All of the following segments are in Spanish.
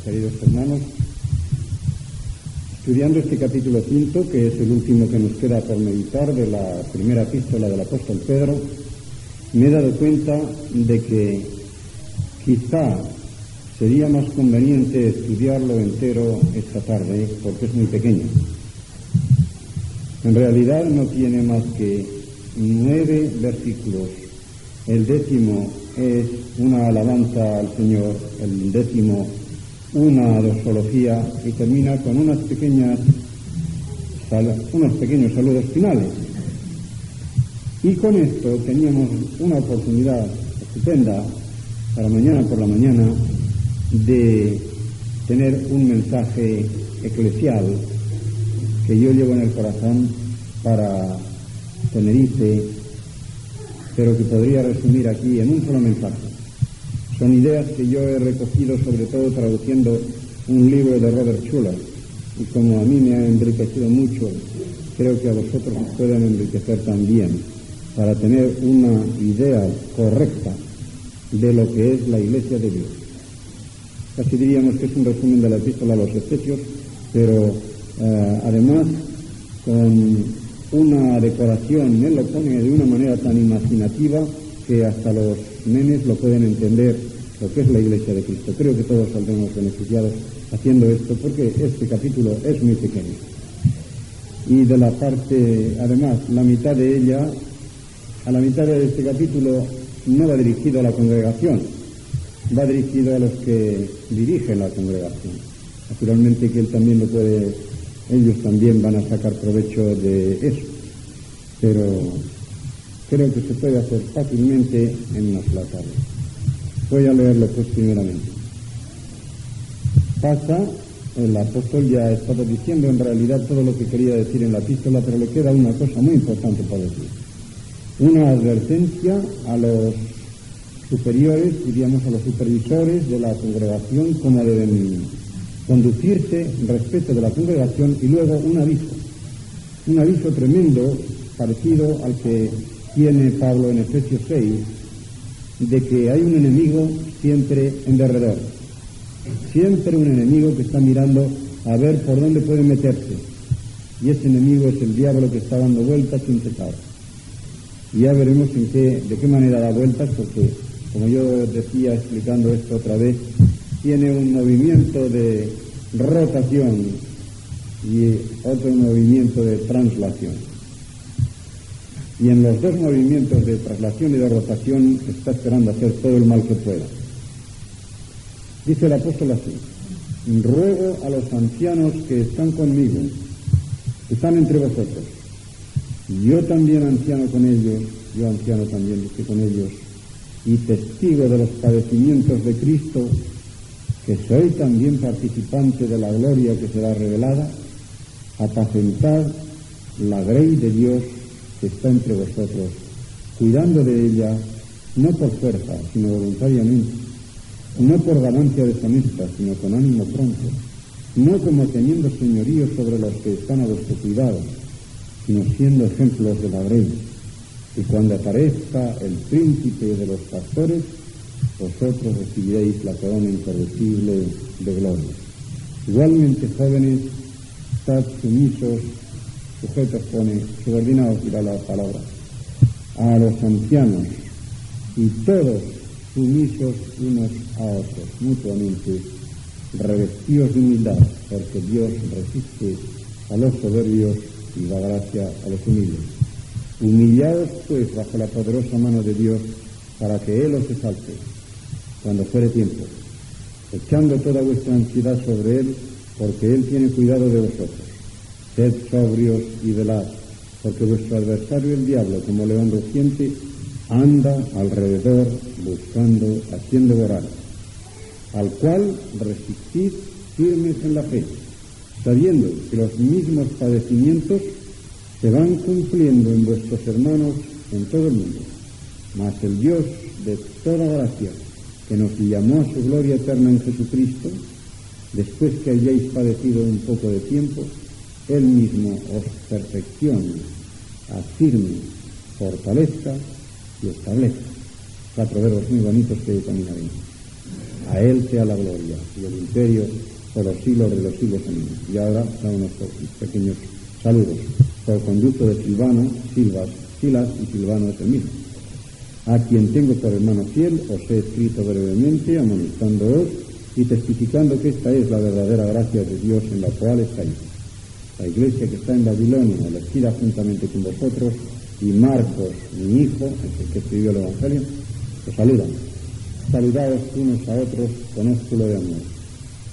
queridos hermanos, estudiando este capítulo 5, que es el último que nos queda por meditar de la primera epístola del apóstol Pedro, me he dado cuenta de que quizá sería más conveniente estudiarlo entero esta tarde, porque es muy pequeño. En realidad no tiene más que 9 versículos. El 10º es una alabanza al Señor, el 10º una doxología, y termina con unos pequeños saludos finales. Y con esto teníamos una oportunidad estupenda para mañana por la mañana de tener un mensaje eclesial que yo llevo en el corazón para Tenerife, pero que podría resumir aquí en un solo mensaje. Son ideas que yo he recogido sobre todo traduciendo un libro de Robert Schuller, y como a mí me ha enriquecido mucho, creo que a vosotros os pueden enriquecer también, para tener una idea correcta de lo que es la Iglesia de Dios. Casi diríamos que es un resumen de la epístola a los Efesios, pero además con una decoración. Él lo pone de una manera tan imaginativa que hasta los nenes lo pueden entender, lo que es la Iglesia de Cristo. Creo que todos saldremos beneficiados haciendo esto, porque este capítulo es muy pequeño. Y de la parte, además, la mitad de ella, a la mitad de este capítulo, no va dirigido a la congregación, va dirigido a los que dirigen la congregación. Naturalmente que él también lo puede, ellos también van a sacar provecho de eso, pero creo que se puede hacer fácilmente en una sola tarde. Voy a leerlo pues primeramente. Pasa, el apóstol ya ha estado diciendo en realidad todo lo que quería decir en la epístola, pero le queda una cosa muy importante por decir. Una advertencia a los superiores, diríamos a los supervisores de la congregación, cómo deben conducirse respecto de la congregación, y luego un aviso tremendo, parecido al que tiene Pablo en Efesios 6, de que hay un enemigo siempre en derredor, siempre un enemigo que está mirando a ver por dónde puede meterse, y ese enemigo es el diablo, que está dando vueltas sin cesar. Y ya veremos de qué manera da vueltas, porque, como yo decía explicando esto otra vez, tiene un movimiento de rotación y otro movimiento de translación. Y en los dos movimientos de traslación y de rotación está esperando hacer todo el mal que pueda. Dice el apóstol así: ruego a los ancianos que están conmigo, que están entre vosotros, yo también anciano con ellos, yo anciano también estoy con ellos, y testigo de los padecimientos de Cristo, que soy también participante de la gloria que será revelada, apacentad la grey de Dios que está entre vosotros, cuidando de ella, no por fuerza, sino voluntariamente, no por ganancia deshonesta, sino con ánimo pronto, no como teniendo señorío sobre los que están a vuestro cuidado, sino siendo ejemplos de la grey. Y cuando aparezca el príncipe de los pastores, vosotros recibiréis la corona incorruptible de gloria. Igualmente, jóvenes, estad sumisos, sujetos, subordinados, dirá la palabra, a los ancianos, y todos sumisos unos a otros, mutuamente, revestidos de humildad, porque Dios resiste a los soberbios y da gracia a los humildes. Humillaos pues bajo la poderosa mano de Dios, para que Él os exalte cuando fuere tiempo, echando toda vuestra ansiedad sobre Él, porque Él tiene cuidado de vosotros. Sed sobrios y velad, porque vuestro adversario el diablo, como león rugiente, anda alrededor buscando a quien devorar, al cual resistid firmes en la fe, sabiendo que los mismos padecimientos se van cumpliendo en vuestros hermanos en todo el mundo. Mas el Dios de toda gracia, que nos llamó a su gloria eterna en Jesucristo, después que hayáis padecido un poco de tiempo, Él mismo os perfeccione, afirme, fortalezca y establezca. 4 verbos muy bonitos que también haremos. A Él sea la gloria y el imperio por los siglos de los siglos. Amén. Y ahora da unos pequeños saludos. Por conducto de Silvano, Silas y Silvano es el mismo. A quien tengo por hermano fiel, os he escrito brevemente, amonestándoos y testificando que esta es la verdadera gracia de Dios en la cual estáis. La iglesia que está en Babilonia, elegida juntamente con vosotros, y Marcos, mi hijo, el que escribió el Evangelio, os saludan. Saludaos unos a otros con ósculo de amor.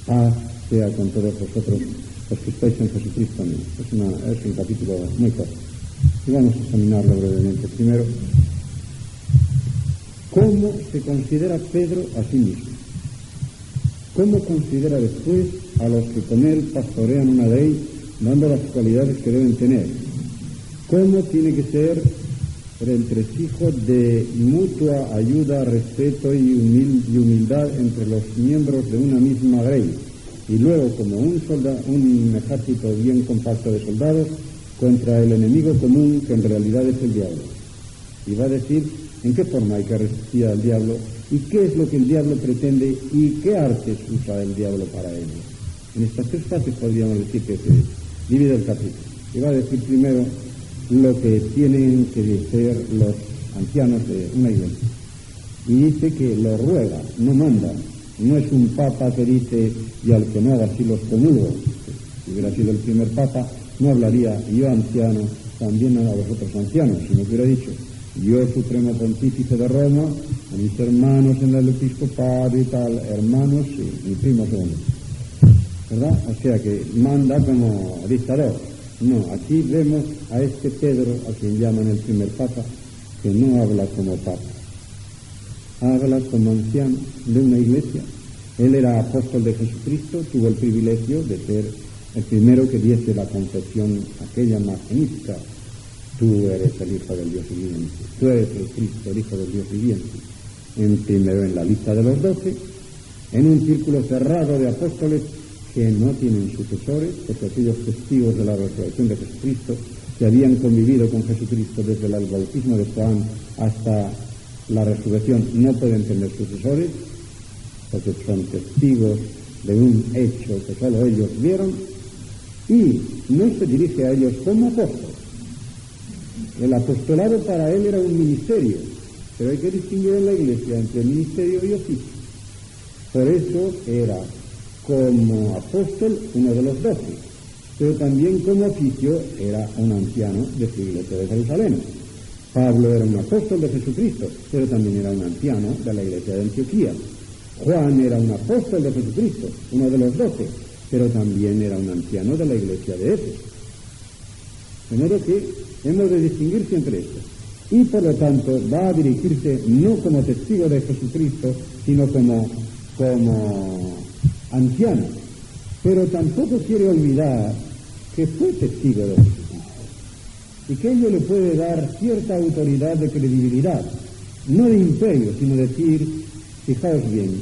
Paz sea con todos vosotros los que estáis en Jesucristo. Amén. Es un capítulo muy corto. Y vamos a examinarlo brevemente. Primero, ¿cómo se considera Pedro a sí mismo? ¿Cómo considera después a los que con él pastorean una ley, dando las cualidades que deben tener? ¿Cómo tiene que ser el entresijo de mutua ayuda, respeto y humildad entre los miembros de una misma ley? Y luego, como un ejército bien compacto de soldados, contra el enemigo común, que en realidad es el diablo. Y va a decir en qué forma hay que resistir al diablo, y qué es lo que el diablo pretende, y qué artes usa el diablo para ello. En estas tres partes podríamos decir que se divide el capítulo. Y va a decir primero lo que tienen que ser los ancianos de una iglesia. Y dice que lo ruega, no manda. No es un papa que dice, y al que no haga así los comulgo. Si hubiera sido el primer papa, no hablaría yo anciano, también a vosotros ancianos, sino que hubiera dicho, yo supremo pontífice de Roma, a mis hermanos en el episcopado y tal, hermanos y primos segundos. ¿Verdad? O sea que manda como dictador. No, aquí vemos a este Pedro, a quien llaman el primer papa, que no habla como papa. Habla como anciano de una iglesia. Él era apóstol de Jesucristo, tuvo el privilegio de ser el primero que diese la confesión aquella magnífica: tú eres el Hijo del Dios viviente, tú eres el Cristo, el Hijo del Dios viviente. Primero en la lista de los 12, en un círculo cerrado de apóstoles que no tienen sucesores, porque aquellos testigos de la resurrección de Jesucristo, que habían convivido con Jesucristo desde el bautismo de Juan hasta la resurrección, no pueden tener sucesores, porque son testigos de un hecho que solo ellos vieron, y no se dirige a ellos como apóstol. El apostolado para él era un ministerio, pero hay que distinguir en la iglesia entre ministerio y oficio. Por eso era como apóstol uno de los 12, pero también como oficio era un anciano de su iglesia de Jerusalén. Pablo era un apóstol de Jesucristo, pero también era un anciano de la iglesia de Antioquía. Juan era un apóstol de Jesucristo, uno de los 12, pero también era un anciano de la iglesia de Éfeso. De modo que hemos de distinguir siempre esto. Y por lo tanto va a dirigirse no como testigo de Jesucristo, sino como anciano. Pero tampoco quiere olvidar que fue testigo de Jesucristo y que ello le puede dar cierta autoridad de credibilidad, no de imperio, sino decir, fijaos bien,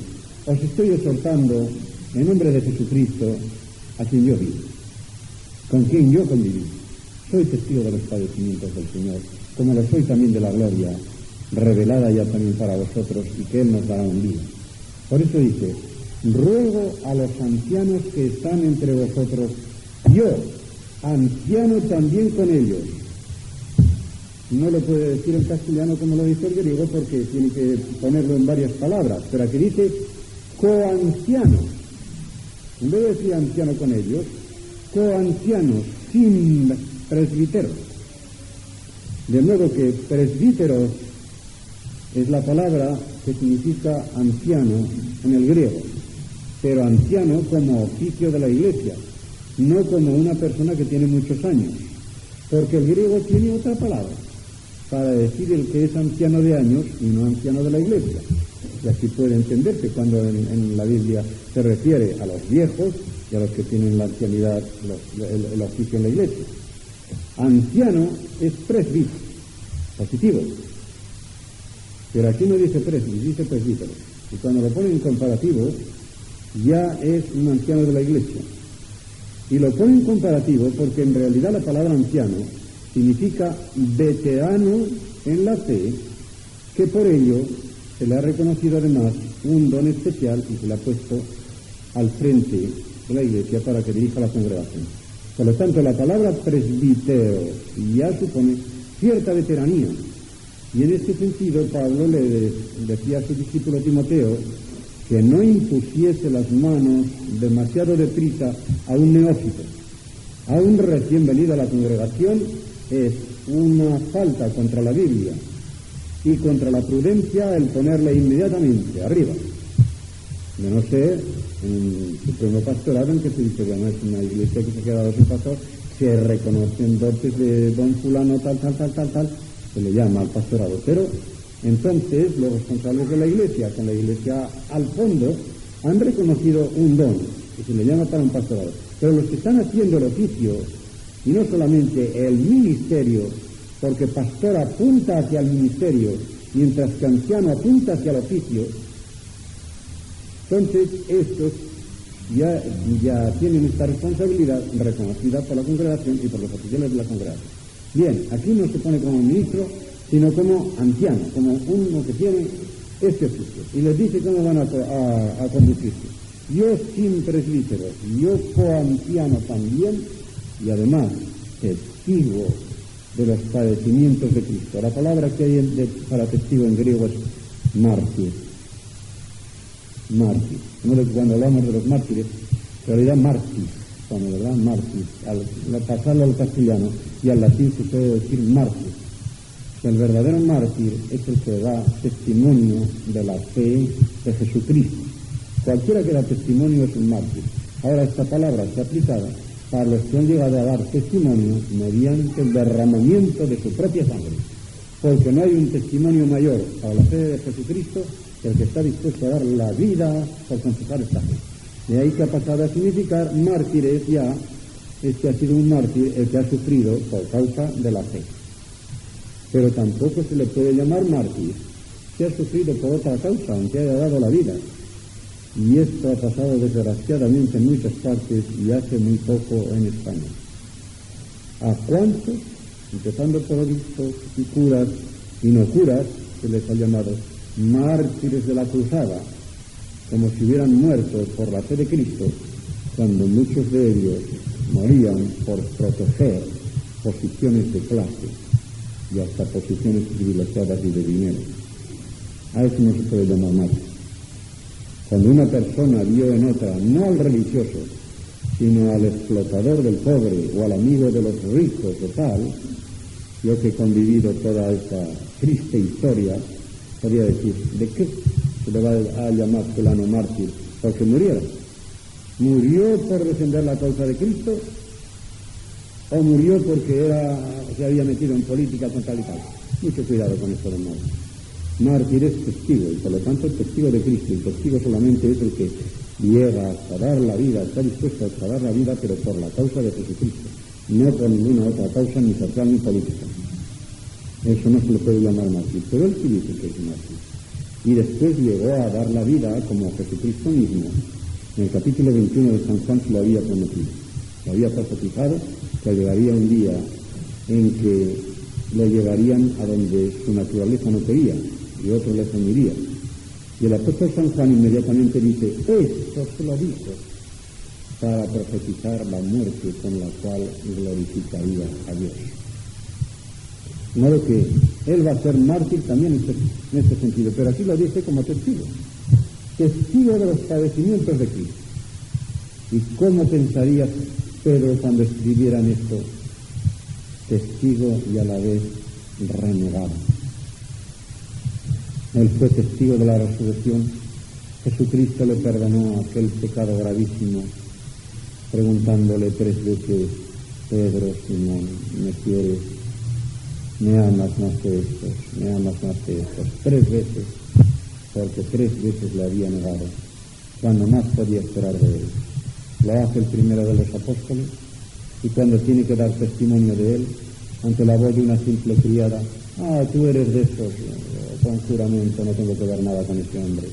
os estoy exhortando en nombre de Jesucristo, a quien yo vivo, con quien yo conviví. Soy testigo de los padecimientos del Señor, como lo soy también de la gloria revelada ya también para vosotros, y que Él nos dará un día. Por eso dice, ruego a los ancianos que están entre vosotros, yo, anciano también con ellos. No lo puede decir en castellano como lo dice el griego, porque tiene que ponerlo en varias palabras, pero aquí dice coancianos. En vez de decir anciano con ellos, coancianos, sin presbíteros. De modo que presbíteros es la palabra que significa anciano en el griego, pero anciano como oficio de la iglesia, no como una persona que tiene muchos años, porque el griego tiene otra palabra para decir el que es anciano de años y no anciano de la iglesia. Y así puede entenderse cuando en la Biblia se refiere a los viejos y a los que tienen la ancianidad, el oficio en la iglesia. Anciano es presbítero, positivo. Pero aquí no dice presbítero, dice presbítero. Y cuando lo pone en comparativo, ya es un anciano de la iglesia. Y lo pone en comparativo porque en realidad la palabra anciano significa veterano en la fe, que por ello se le ha reconocido además un don especial y se le ha puesto al frente de la Iglesia para que dirija la congregación. Por lo tanto, la palabra presbítero ya supone cierta veteranía. Y en este sentido, Pablo le decía a su discípulo Timoteo que no impusiese las manos demasiado deprisa a un neófito. A un recién venido a la congregación es una falta contra la Biblia y contra la prudencia el ponerle inmediatamente arriba. De no ser en el supremo pastorado en que se dice, bueno, es una iglesia que se ha quedado sin pastor, se reconocen dotes de don fulano, tal, se le llama al pastorado. Pero entonces los responsables de la iglesia, con la iglesia al fondo, han reconocido un don que se le llama para un pastorado. Pero los que están haciendo el oficio, y no solamente el ministerio, porque pastor apunta hacia el ministerio, mientras que anciano apunta hacia el oficio, entonces estos ya tienen esta responsabilidad reconocida por la congregación y por los oficiales de la congregación. Bien, aquí no se pone como ministro, sino como anciano, como uno que tiene este oficio. Y les dice cómo van a conducirse. Yo sin presbítero, yo coanciano también, y además testigo de los padecimientos de Cristo. La palabra que hay para testigo en griego es mártir. Mártir. Cuando hablamos de los mártires, en realidad mártir, ¿verdad? Mártir. Al pasarlo al castellano y al latín se puede decir mártir. El verdadero mártir es el que da testimonio de la fe de Jesucristo. Cualquiera que da testimonio es un mártir. Ahora esta palabra está aplicada para los que han llegado a dar testimonio mediante el derramamiento de su propia sangre. Porque no hay un testimonio mayor para la fe de Jesucristo que el que está dispuesto a dar la vida por confesar esta fe. De ahí que ha pasado a significar mártires ya, este ha sido un mártir el que ha sufrido por causa de la fe. Pero tampoco se le puede llamar mártir si ha sufrido por otra causa, aunque haya dado la vida. Y esto ha pasado desgraciadamente en muchas partes y hace muy poco en España. ¿A cuántos, empezando por obispos y curas y no curas, se les ha llamado mártires de la cruzada, como si hubieran muerto por la fe de Cristo, cuando muchos de ellos morían por proteger posiciones de clase y hasta posiciones privilegiadas y de dinero? A eso no se puede llamar mártir. Cuando una persona vio en otra, no al religioso, sino al explotador del pobre o al amigo de los ricos o tal, yo que he convivido toda esta triste historia, podría decir, ¿de qué se le va a llamar fulano mártir? Porque muriera. ¿Murió por defender la causa de Cristo? ¿O murió porque se había metido en política con tal y tal? Mucho cuidado con esto de mártir. Mártir es testigo, y por lo tanto es testigo de Cristo, y testigo solamente es el que llega a dar la vida, está dispuesto a dar la vida, pero por la causa de Jesucristo, no por ninguna otra causa, ni social ni política. Eso no se le puede llamar mártir, pero él sí dice que es mártir. Y después llegó a dar la vida como Jesucristo mismo. En el capítulo 21 de San Juan se lo había prometido. Lo había profetizado que llegaría un día en que lo llevarían a donde su naturaleza no quería, y otro le uniría. Y el apóstol San Juan inmediatamente dice, esto se lo dijo para profetizar la muerte con la cual glorificaría a Dios. De modo que él va a ser mártir también en este sentido, pero aquí lo dice como testigo de los padecimientos de Cristo. ¿Y cómo pensaría Pedro cuando escribieran esto? Testigo y a la vez renegado. Él fue testigo de la resurrección. Jesucristo le perdonó aquel pecado gravísimo, preguntándole 3 veces, Pedro, Simón, ¿me quieres? ¿Me amas más que estos? ¿Me amas más que estos? 3 veces, porque 3 veces le había negado, cuando más podía esperar de él. Lo hace el primero de los apóstoles, y cuando tiene que dar testimonio de él, ante la voz de una simple criada, tú eres de estos, con juramento, no tengo que ver nada con ese hombre,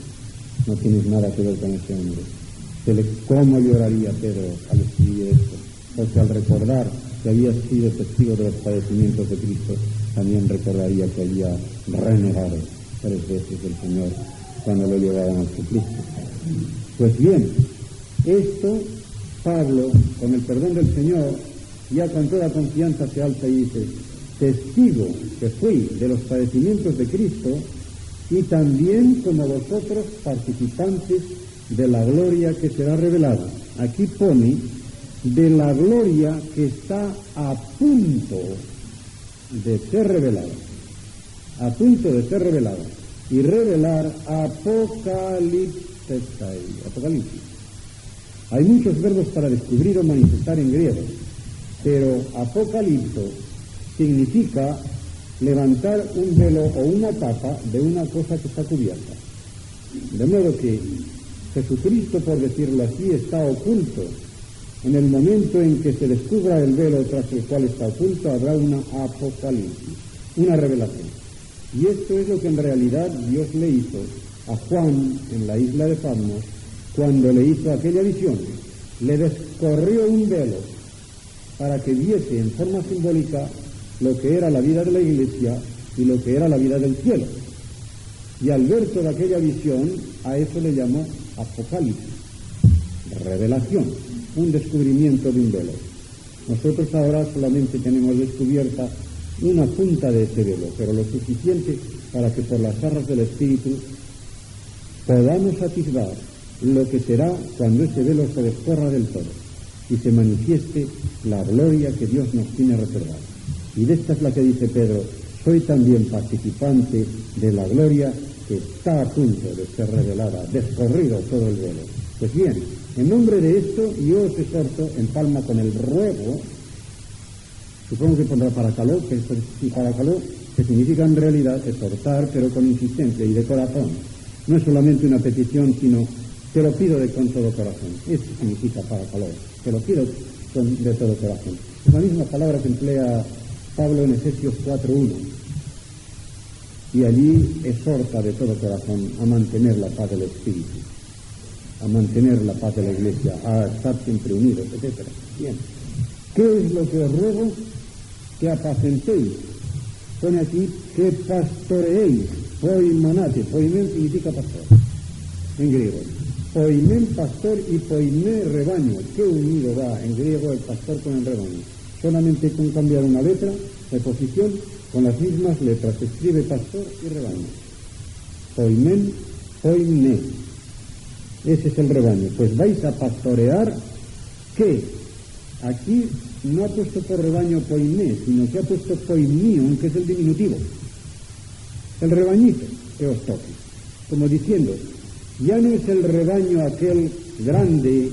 no tienes nada que ver con ese hombre. ¿Cómo lloraría Pedro al escribir esto? Porque al recordar que había sido testigo de los padecimientos de Cristo, también recordaría que había renegado 3 veces del Señor cuando lo llevaban al suplicio. Pues bien, esto Pablo, con el perdón del Señor, ya con toda confianza se alza y dice: testigo que fui de los padecimientos de Cristo, y también como vosotros participantes de la gloria que será revelada. Aquí pone de la gloria que está a punto de ser revelada. A punto de ser revelada. Y revelar Apocalipsis. Hay muchos verbos para descubrir o manifestar en griego, pero apocalipso significa levantar un velo o una tapa de una cosa que está cubierta. De modo que Jesucristo, por decirlo así, está oculto. En el momento en que se descubra el velo tras el cual está oculto, habrá una apocalipsis, una revelación. Y esto es lo que en realidad Dios le hizo a Juan en la isla de Patmos cuando le hizo aquella visión. Le descorrió un velo para que viese en forma simbólica lo que era la vida de la Iglesia y lo que era la vida del cielo. Y al ver toda aquella visión, a eso le llamó apocalipsis, revelación, un descubrimiento de un velo. Nosotros ahora solamente tenemos descubierta una punta de ese velo, pero lo suficiente para que por las arras del Espíritu podamos atisbar lo que será cuando ese velo se descorra del todo y se manifieste la gloria que Dios nos tiene reservada. Y de esta es la que dice Pedro: soy también participante de la gloria que está a punto de ser revelada, descorrido todo el velo. Pues bien, en nombre de esto yo os exhorto, en palma con el ruego, supongo que pondrá paracaló, que significa en realidad exhortar, pero con insistencia y de corazón. No es solamente una petición, sino te lo pido con todo corazón. Eso significa paracaló, te lo pido de todo corazón. Es la misma palabra que emplea Pablo en Efesios 4:1, y allí exhorta de todo corazón a mantener la paz del Espíritu, a mantener la paz de la Iglesia, a estar siempre unidos, etc. Bien, ¿qué es lo que os ruego? Que apacentéis. Pone aquí que pastoreéis, poimonate. Poimen significa pastor en griego. Poimen, pastor, y poimé, rebaño. Qué unido va en griego el pastor con el rebaño. Solamente con cambiar una letra, preposición, con las mismas letras se escribe pastor y rebaño. Poimen, poimné. Ese es el rebaño. Pues vais a pastorear, ¿qué? Aquí no ha puesto por rebaño poimné, sino que ha puesto poimnion, que es el diminutivo. El rebañito que os toque. Como diciendo, ya no es el rebaño aquel grande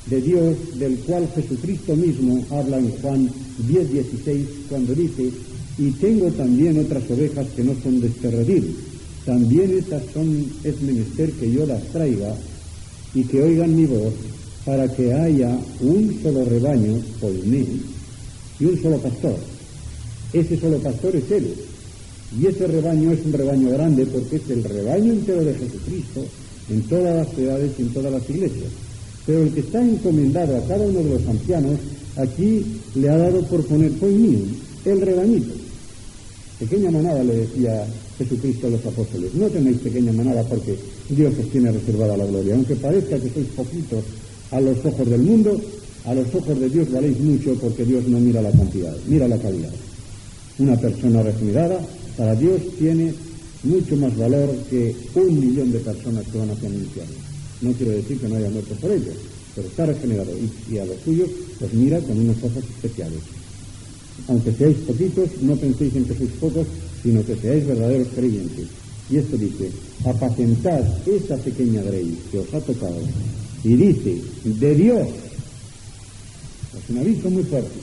de Dios, del cual Jesucristo mismo habla en Juan 10:16, cuando dice: y tengo también otras ovejas que no son de este redil. También esas es menester que yo las traiga y que oigan mi voz, para que haya un solo rebaño, poimé, y un solo pastor. Ese solo pastor es Él. Y ese rebaño es un rebaño grande porque es el rebaño entero de Jesucristo en todas las ciudades y en todas las iglesias. Pero el que está encomendado a cada uno de los ancianos, aquí le ha dado por poner poimín, el rebañito. Pequeña manada, le decía Jesucristo a los apóstoles: no tenéis pequeña manada porque Dios os tiene reservada la gloria. Aunque parezca que sois poquitos a los ojos del mundo, a los ojos de Dios valéis mucho, porque Dios no mira la cantidad, mira la calidad. Una persona regenerada para Dios tiene mucho más valor que 1.000.000 de personas que van hacia el infierno. No quiero decir que no haya muerto por ello, pero está regenerado y a los suyos los mira con unos ojos especiales. Aunque seáis poquitos, no penséis en que sois pocos, sino que seáis verdaderos creyentes. Y esto dice: apacentad esa pequeña grey que os ha tocado. Y dice, de Dios. Es un aviso muy fuerte.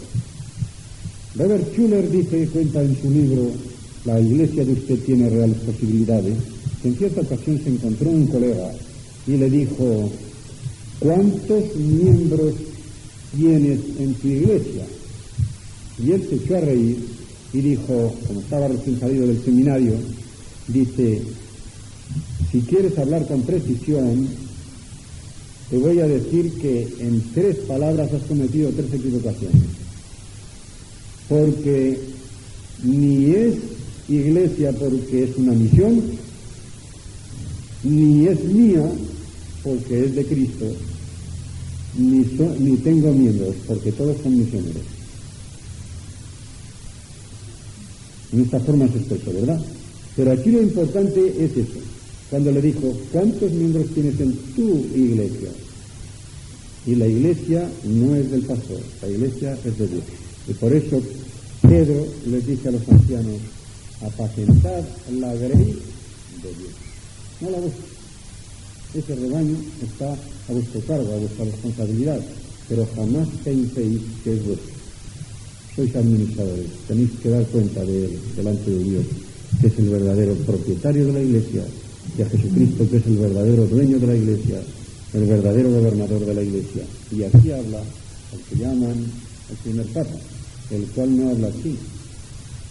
Robert Schuller dice, cuenta en su libro La iglesia de usted tiene reales posibilidades, que en cierta ocasión se encontró un colega y le dijo: ¿cuántos miembros tienes en tu iglesia? Y él se echó a reír y dijo, como estaba recién salido del seminario, dice: si quieres hablar con precisión, te voy a decir que en 3 palabras has cometido 3 equivocaciones. Porque ni es iglesia porque es una misión, ni es mía, porque es de Cristo, ni tengo miembros, porque todos son misioneros. En esta forma se expresó, ¿verdad? Pero aquí lo importante es eso. Cuando le dijo, ¿cuántos miembros tienes en tu iglesia? Y la iglesia no es del pastor, la iglesia es de Dios. Y por eso Pedro les dice a los ancianos, apacentad la grey de Dios. No la vuestra. Ese rebaño está a vuestro cargo, a vuestra responsabilidad, pero jamás penséis que es vuestro. Sois administradores, tenéis que dar cuenta de él delante de Dios, que es el verdadero propietario de la iglesia, y a Jesucristo, que es el verdadero dueño de la iglesia, el verdadero gobernador de la iglesia. Y aquí habla al que llaman el primer papa, el cual no habla así.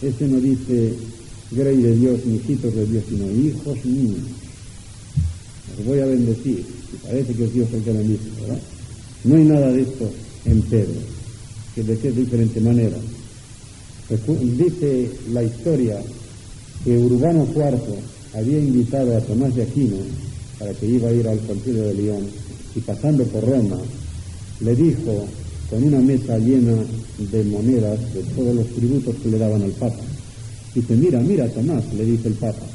Ese no dice grey de Dios, ni hijitos de Dios, sino hijos míos. Os voy a bendecir, y parece que es Dios el que bendice, ¿verdad? No hay nada de esto en Pedro, que de qué diferente manera. Dice la historia que Urbano IV había invitado a Tomás de Aquino para que iba a ir al concilio de León, y pasando por Roma le dijo, con una mesa llena de monedas de todos los tributos que le daban al Papa, dice, mira Tomás, le dice el Papa,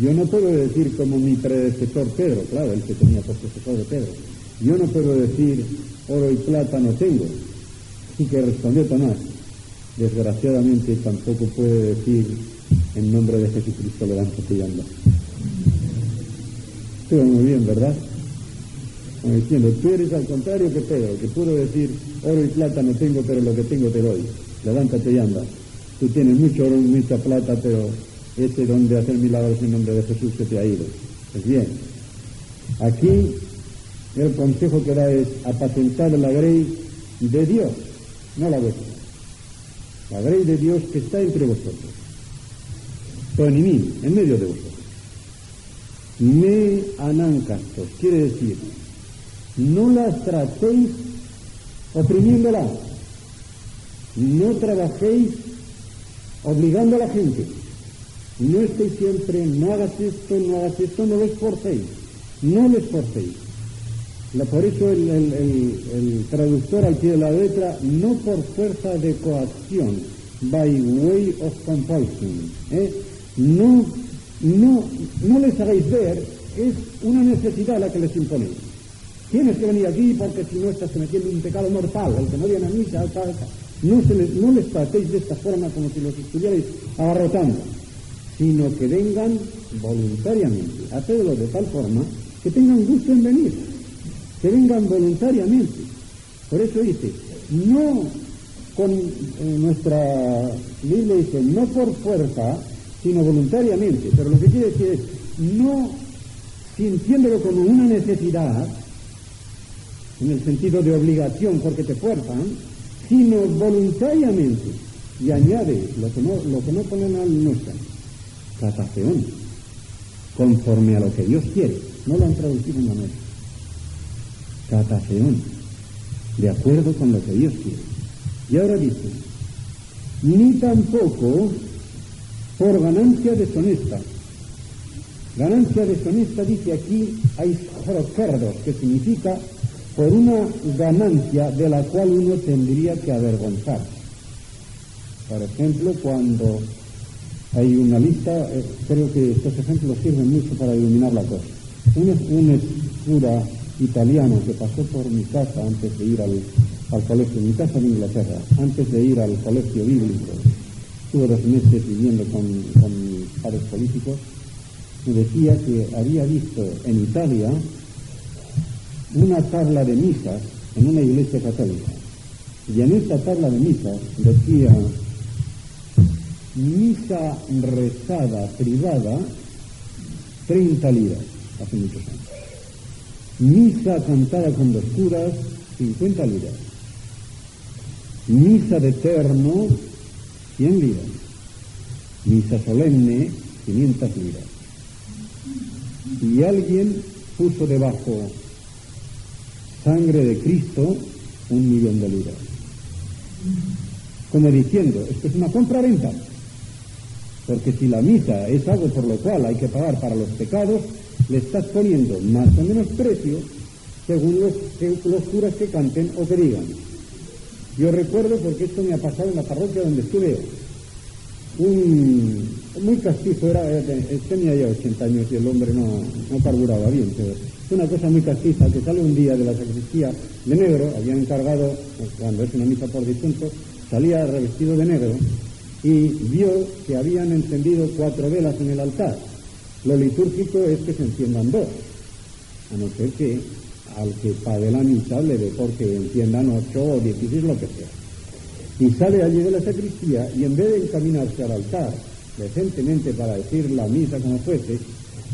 yo no puedo decir como mi predecesor Pedro, claro, el que tenía por predecesor de Pedro, yo no puedo decir oro y plata no tengo. Y que respondió Tomás, desgraciadamente tampoco puede decir en nombre de Jesucristo levántate y anda. Estuvo muy bien, ¿verdad? Como diciendo, tú eres al contrario que Pedro, que pudo decir oro y plata no tengo, pero lo que tengo te doy, levántate y anda. Tú tienes mucho oro y mucha plata, pero ese don de hacer milagros en nombre de Jesús se te ha ido. Pues bien, aquí el consejo que da es apacentar la grey de Dios, no la vuestra. La grey de Dios que está entre vosotros. Tonimín, en medio de vosotros. Me anancastos, quiere decir, no las tratéis oprimiéndola. No trabajéis obligando a la gente. No estéis siempre, no hagas esto, no lo esforcéis. No lo esforcéis. Por eso el traductor al pie de la letra, no por fuerza de coacción, by way of compulsion, no les hagáis ver, es una necesidad la que les imponéis. Tienes que venir aquí porque si no estás cometiendo un pecado mortal, el que no viene a misa, tal. No les tratéis de esta forma como si los estuvierais agarrotando, sino que vengan voluntariamente, hacedlo de tal forma que tengan gusto en venir, que vengan voluntariamente. Por eso dice, no con nuestra Biblia dice, no por fuerza, sino voluntariamente, pero lo que quiere decir es, no sintiéndolo como una necesidad, en el sentido de obligación porque te fuerzan, sino voluntariamente. Y añade, lo que no ponen al nuestra, cataceón, conforme a lo que Dios quiere. No lo han traducido en la mesa. Cataceón, de acuerdo con lo que Dios quiere. Y ahora dice, ni tampoco por ganancia deshonesta. Ganancia deshonesta dice aquí, hay cerdos, que significa por una ganancia de la cual uno tendría que avergonzarse. Por ejemplo, cuando hay una lista, creo que estos ejemplos sirven mucho para iluminar la cosa. Un cura italiano que pasó por mi casa antes de ir al colegio, mi casa en Inglaterra, antes de ir al colegio bíblico, estuve 2 meses viviendo con mis padres políticos, me decía que había visto en Italia una tabla de misas en una iglesia católica, y en esta tabla de misas decía misa rezada privada 30 liras, hace muchos años. Misa cantada con 2 curas 50 liras. Misa de terno 100 liras. Misa solemne 500 liras. Y alguien puso debajo sangre de Cristo 1.000.000 de liras. Como diciendo, esto es una compra-venta. Porque si la misa es algo por lo cual hay que pagar para los pecados, le estás poniendo más o menos precio según los curas que canten o que digan. Yo recuerdo, porque esto me ha pasado en la parroquia donde estuve, un muy castizo, tenía ya 80 años y el hombre no carburaba bien, pero es una cosa muy castiza, que sale un día de la sacristía de negro, habían encargado, cuando es una misa por difuntos, salía revestido de negro y vio que habían encendido 4 velas en el altar. Lo litúrgico es que se enciendan 2, a no ser que al que pague la misa le dé porque enciendan 8 o 16, lo que sea. Y sale allí de la sacristía y en vez de encaminarse al altar decentemente para decir la misa como fuese,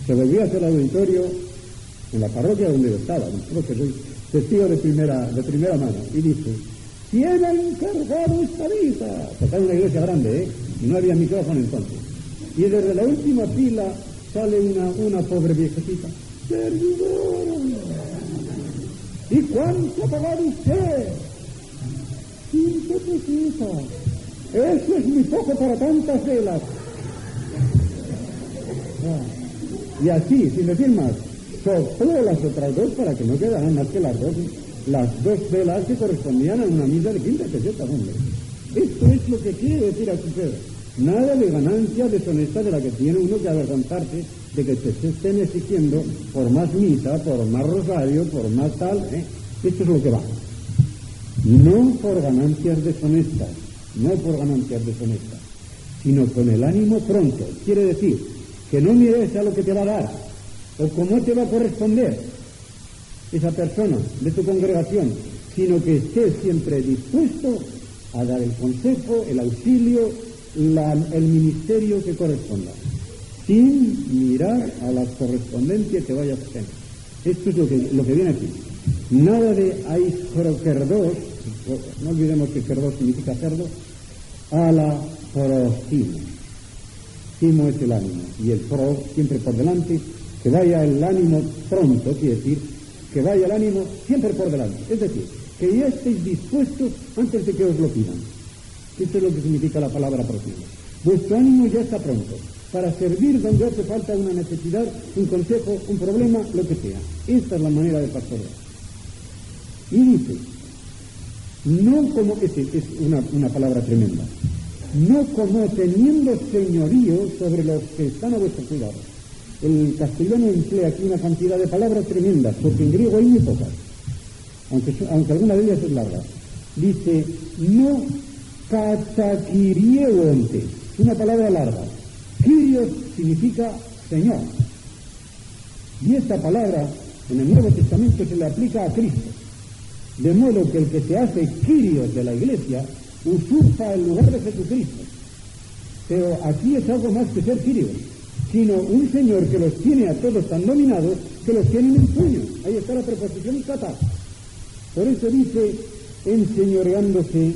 se volvió hacia el auditorio en la parroquia donde yo estaba, porque soy testigo de primera mano, y dice: ¿quién ha encargado esta misa? Porque era una iglesia grande, y no había micrófono entonces. Y desde la última fila sale una pobre viejecita: ¡servidor! ¿Y cuánto ha pagado usted? 15 pesitos. Eso es muy poco para tantas velas. Y así, sin decir más, sopló las otras 2 para que no quedaran más que las dos velas que correspondían a una misa de 15 pesetas, hombre. Esto es lo que quiere decir aquí Pedro. Nada de ganancia deshonesta de la que tiene uno que avergonzarse de que se estén exigiendo por más misa, por más rosario, por más tal, Esto es lo que va. No por ganancias deshonestas, sino con el ánimo pronto. Quiere decir que no mires a lo que te va a dar o cómo te va a corresponder esa persona de tu congregación, sino que estés siempre dispuesto a dar el consejo, el auxilio, el ministerio que corresponda, sin mirar a las correspondencias que vayas a tener. Esto es lo que viene aquí. Nada de aiscroquerdos, no olvidemos que querdos significa cerdo, a la prostimo. Timo es el ánimo, y el pro siempre por delante, que vaya el ánimo pronto, quiere decir, que vaya el ánimo siempre por delante. Es decir, que ya estéis dispuestos antes de que os lo pidan. Esto es lo que significa la palabra prostimo. Vuestro ánimo ya está pronto para servir donde hace falta una necesidad, un consejo, un problema, lo que sea. Esta es la manera de pastorear. Y dice, no como, es una palabra tremenda, no como teniendo señorío sobre los que están a vuestro cuidado. El castellano emplea aquí una cantidad de palabras tremendas, porque en griego hay muy pocas, aunque alguna de ellas es larga. Dice, no katakirieonte, una palabra larga. Kyrios significa Señor. Y esta palabra en el Nuevo Testamento se le aplica a Cristo. De modo que el que se hace Kyrios de la Iglesia usurpa el lugar de Jesucristo. Pero aquí es algo más que ser Kyrios, sino un Señor que los tiene a todos tan dominados que los tienen en puño. Ahí está la preposición kata. Por eso dice, enseñoreándose,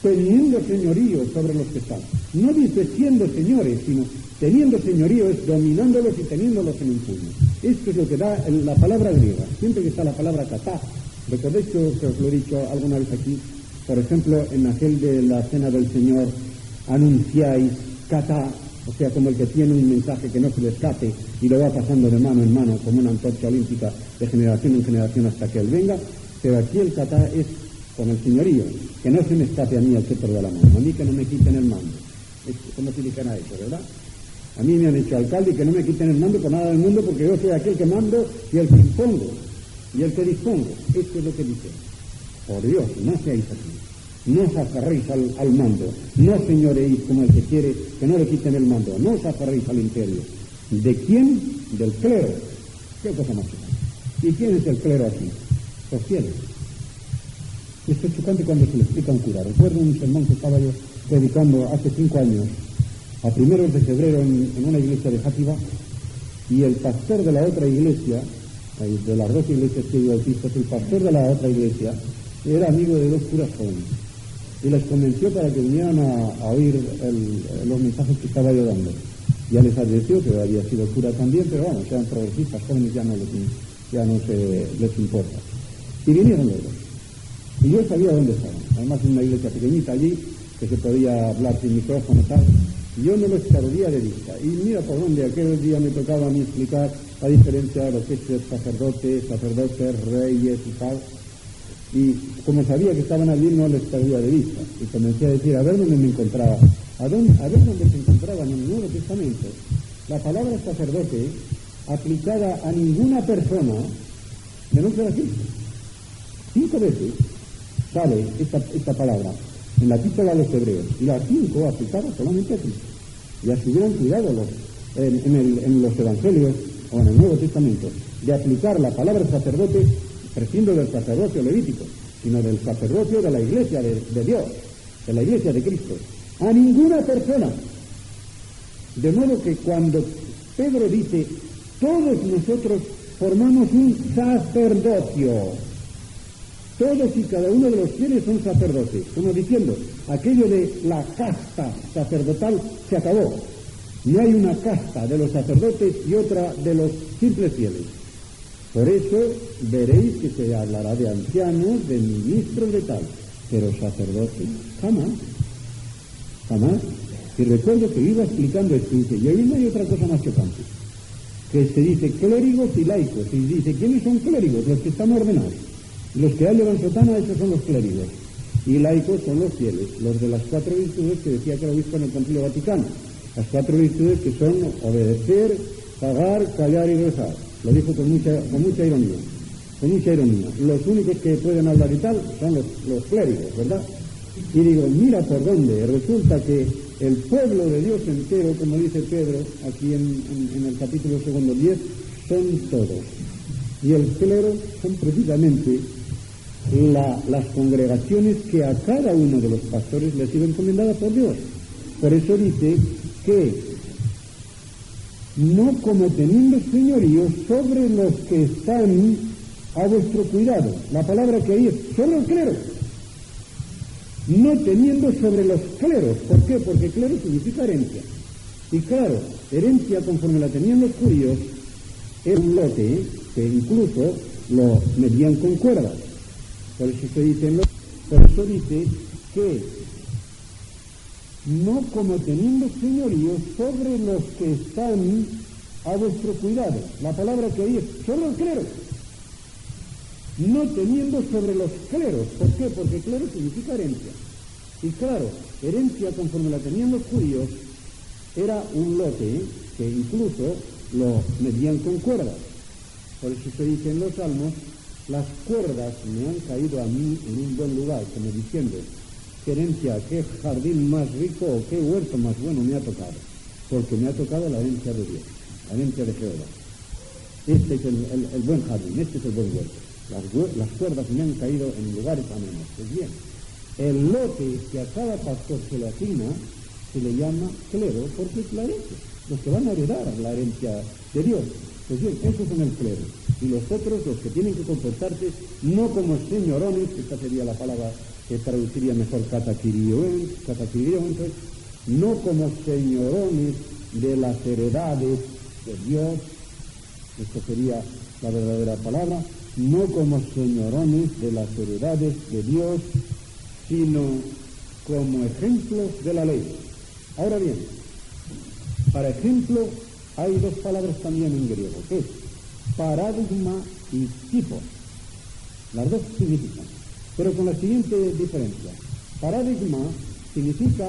teniendo señorío sobre los que están. No dice siendo señores, sino teniendo señorío, es dominándolos y teniéndolos en un puño. Esto es lo que da la palabra griega. Siempre que está la palabra kata, recordéis que os lo he dicho alguna vez aquí, por ejemplo, en aquel de la cena del Señor, anunciáis kata, o sea, como el que tiene un mensaje que no se le escape y lo va pasando de mano en mano como una antorcha olímpica de generación en generación hasta que Él venga, pero aquí el kata es con el señorío, que no se me escape a mí el cetro de la mano, a mí que no me quiten el mando. ¿Cómo se dice a eso, verdad? A mí me han hecho alcalde y que no me quiten el mando por nada del mundo, porque yo soy aquel que mando y el que impongo y el que dispongo. Esto es lo que dice. Por Dios, no seáis así. No os aferréis al mando. No señoreéis como el que quiere que no le quiten el mando. No os aferréis al imperio. ¿De quién? Del clero. ¿Qué cosa más chocante? ¿Y quién es el clero aquí? Los fieles. Esto es chocante cuando se le explica a un cura. Recuerdo un sermón que estaba yo predicando hace 5 años, a primeros de febrero, en una iglesia de Játiva, y el pastor de la otra iglesia, de las 2 iglesias que dio el Cristo, el pastor de la otra iglesia era amigo de 2 curas jóvenes, y les convenció para que vinieran a oír los mensajes que estaba yo dando. Ya les advirtió que había sido cura también, pero vamos, eran progresistas, jóvenes ya no les importa. Y vinieron los 2. Y yo sabía dónde estaban, además en una iglesia pequeñita allí, que se podía hablar sin micrófono y tal, yo no los perdía de vista. Y mira por dónde aquel día me tocaba a mí explicar la diferencia de lo que es ser sacerdotes, reyes y tal. Y como sabía que estaban allí, no les perdía de vista. Y comencé a decir, a ver dónde me encontraba. A ver dónde se encontraba en el Nuevo Testamento la palabra sacerdote aplicada a ninguna persona de no ser a Cristo. 5 veces sale esta palabra en la epístola a los Hebreos, y las 5 aplicada solamente a Cristo. Ya se hubieran cuidado en los Evangelios o en el Nuevo Testamento de aplicar la palabra sacerdote, prescindiendo del sacerdocio levítico, sino del sacerdocio de la Iglesia de Dios, de la Iglesia de Cristo, a ninguna persona. De modo que cuando Pedro dice, todos nosotros formamos un sacerdocio, todos y cada uno de los fieles son sacerdotes, como diciendo, aquello de la casta sacerdotal se acabó. No hay una casta de los sacerdotes y otra de los simples fieles. Por eso veréis que se hablará de ancianos, de ministros, de tal, pero sacerdotes, jamás. Jamás. Y recuerdo que iba explicando esto y dice, y ahí no hay otra cosa más chocante, que se dice clérigos y laicos, y dice, ¿quiénes son clérigos? Los que están ordenados. Los que llevan sotana, esos son los clérigos. Y laicos son los fieles, los de las 4 virtudes que decía que el obispo en el Concilio Vaticano. Las 4 virtudes que son obedecer, pagar, callar y rezar. Lo dijo con mucha ironía. Con mucha ironía. Los únicos que pueden hablar y tal son los clérigos, ¿verdad? Y digo, mira por dónde. Resulta que el pueblo de Dios entero, como dice Pedro aquí en el capítulo 2, 10, son todos. Y el clero son precisamente las congregaciones que a cada uno de los pastores les ha sido encomendada por Dios. Por eso dice que no como teniendo señorío sobre los que están a vuestro cuidado. La palabra que hay es solo el clero. No teniendo sobre los cleros. ¿Por qué? Porque clero significa herencia. Y claro, herencia conforme la tenían los judíos era un lote que incluso lo medían con cuerdas. Por eso dice que no como teniendo señorío sobre los que están a vuestro cuidado. La palabra que hay es solo el clero. No teniendo sobre los cleros. ¿Por qué? Porque clero significa herencia. Y claro, herencia conforme la tenían los judíos era un lote que incluso lo medían con cuerdas. Por eso se dice en los Salmos, las cuerdas me han caído a mí en un buen lugar, como diciendo, qué herencia, qué jardín más rico o qué huerto más bueno me ha tocado, porque me ha tocado la herencia de Dios, la herencia de Jehová. Este es el buen jardín, este es el buen huerto. Las cuerdas me han caído en lugares amenos. Pues bien, el lote que a cada pastor se le asigna se le llama clero porque es la herencia, los que van a heredar la herencia de Dios. Pues bien, esos son el clero. Y los otros, los que tienen que comportarse, no como señorones, esta sería la palabra que traduciría mejor catakiriones, no como señorones de las heredades de Dios, esto sería la verdadera palabra, no como señorones de las heredades de Dios, sino como ejemplos de la ley. Ahora bien, para ejemplo hay 2 palabras también en griego, que es paradigma y tipo. Las 2 significan, pero con la siguiente diferencia. Paradigma significa,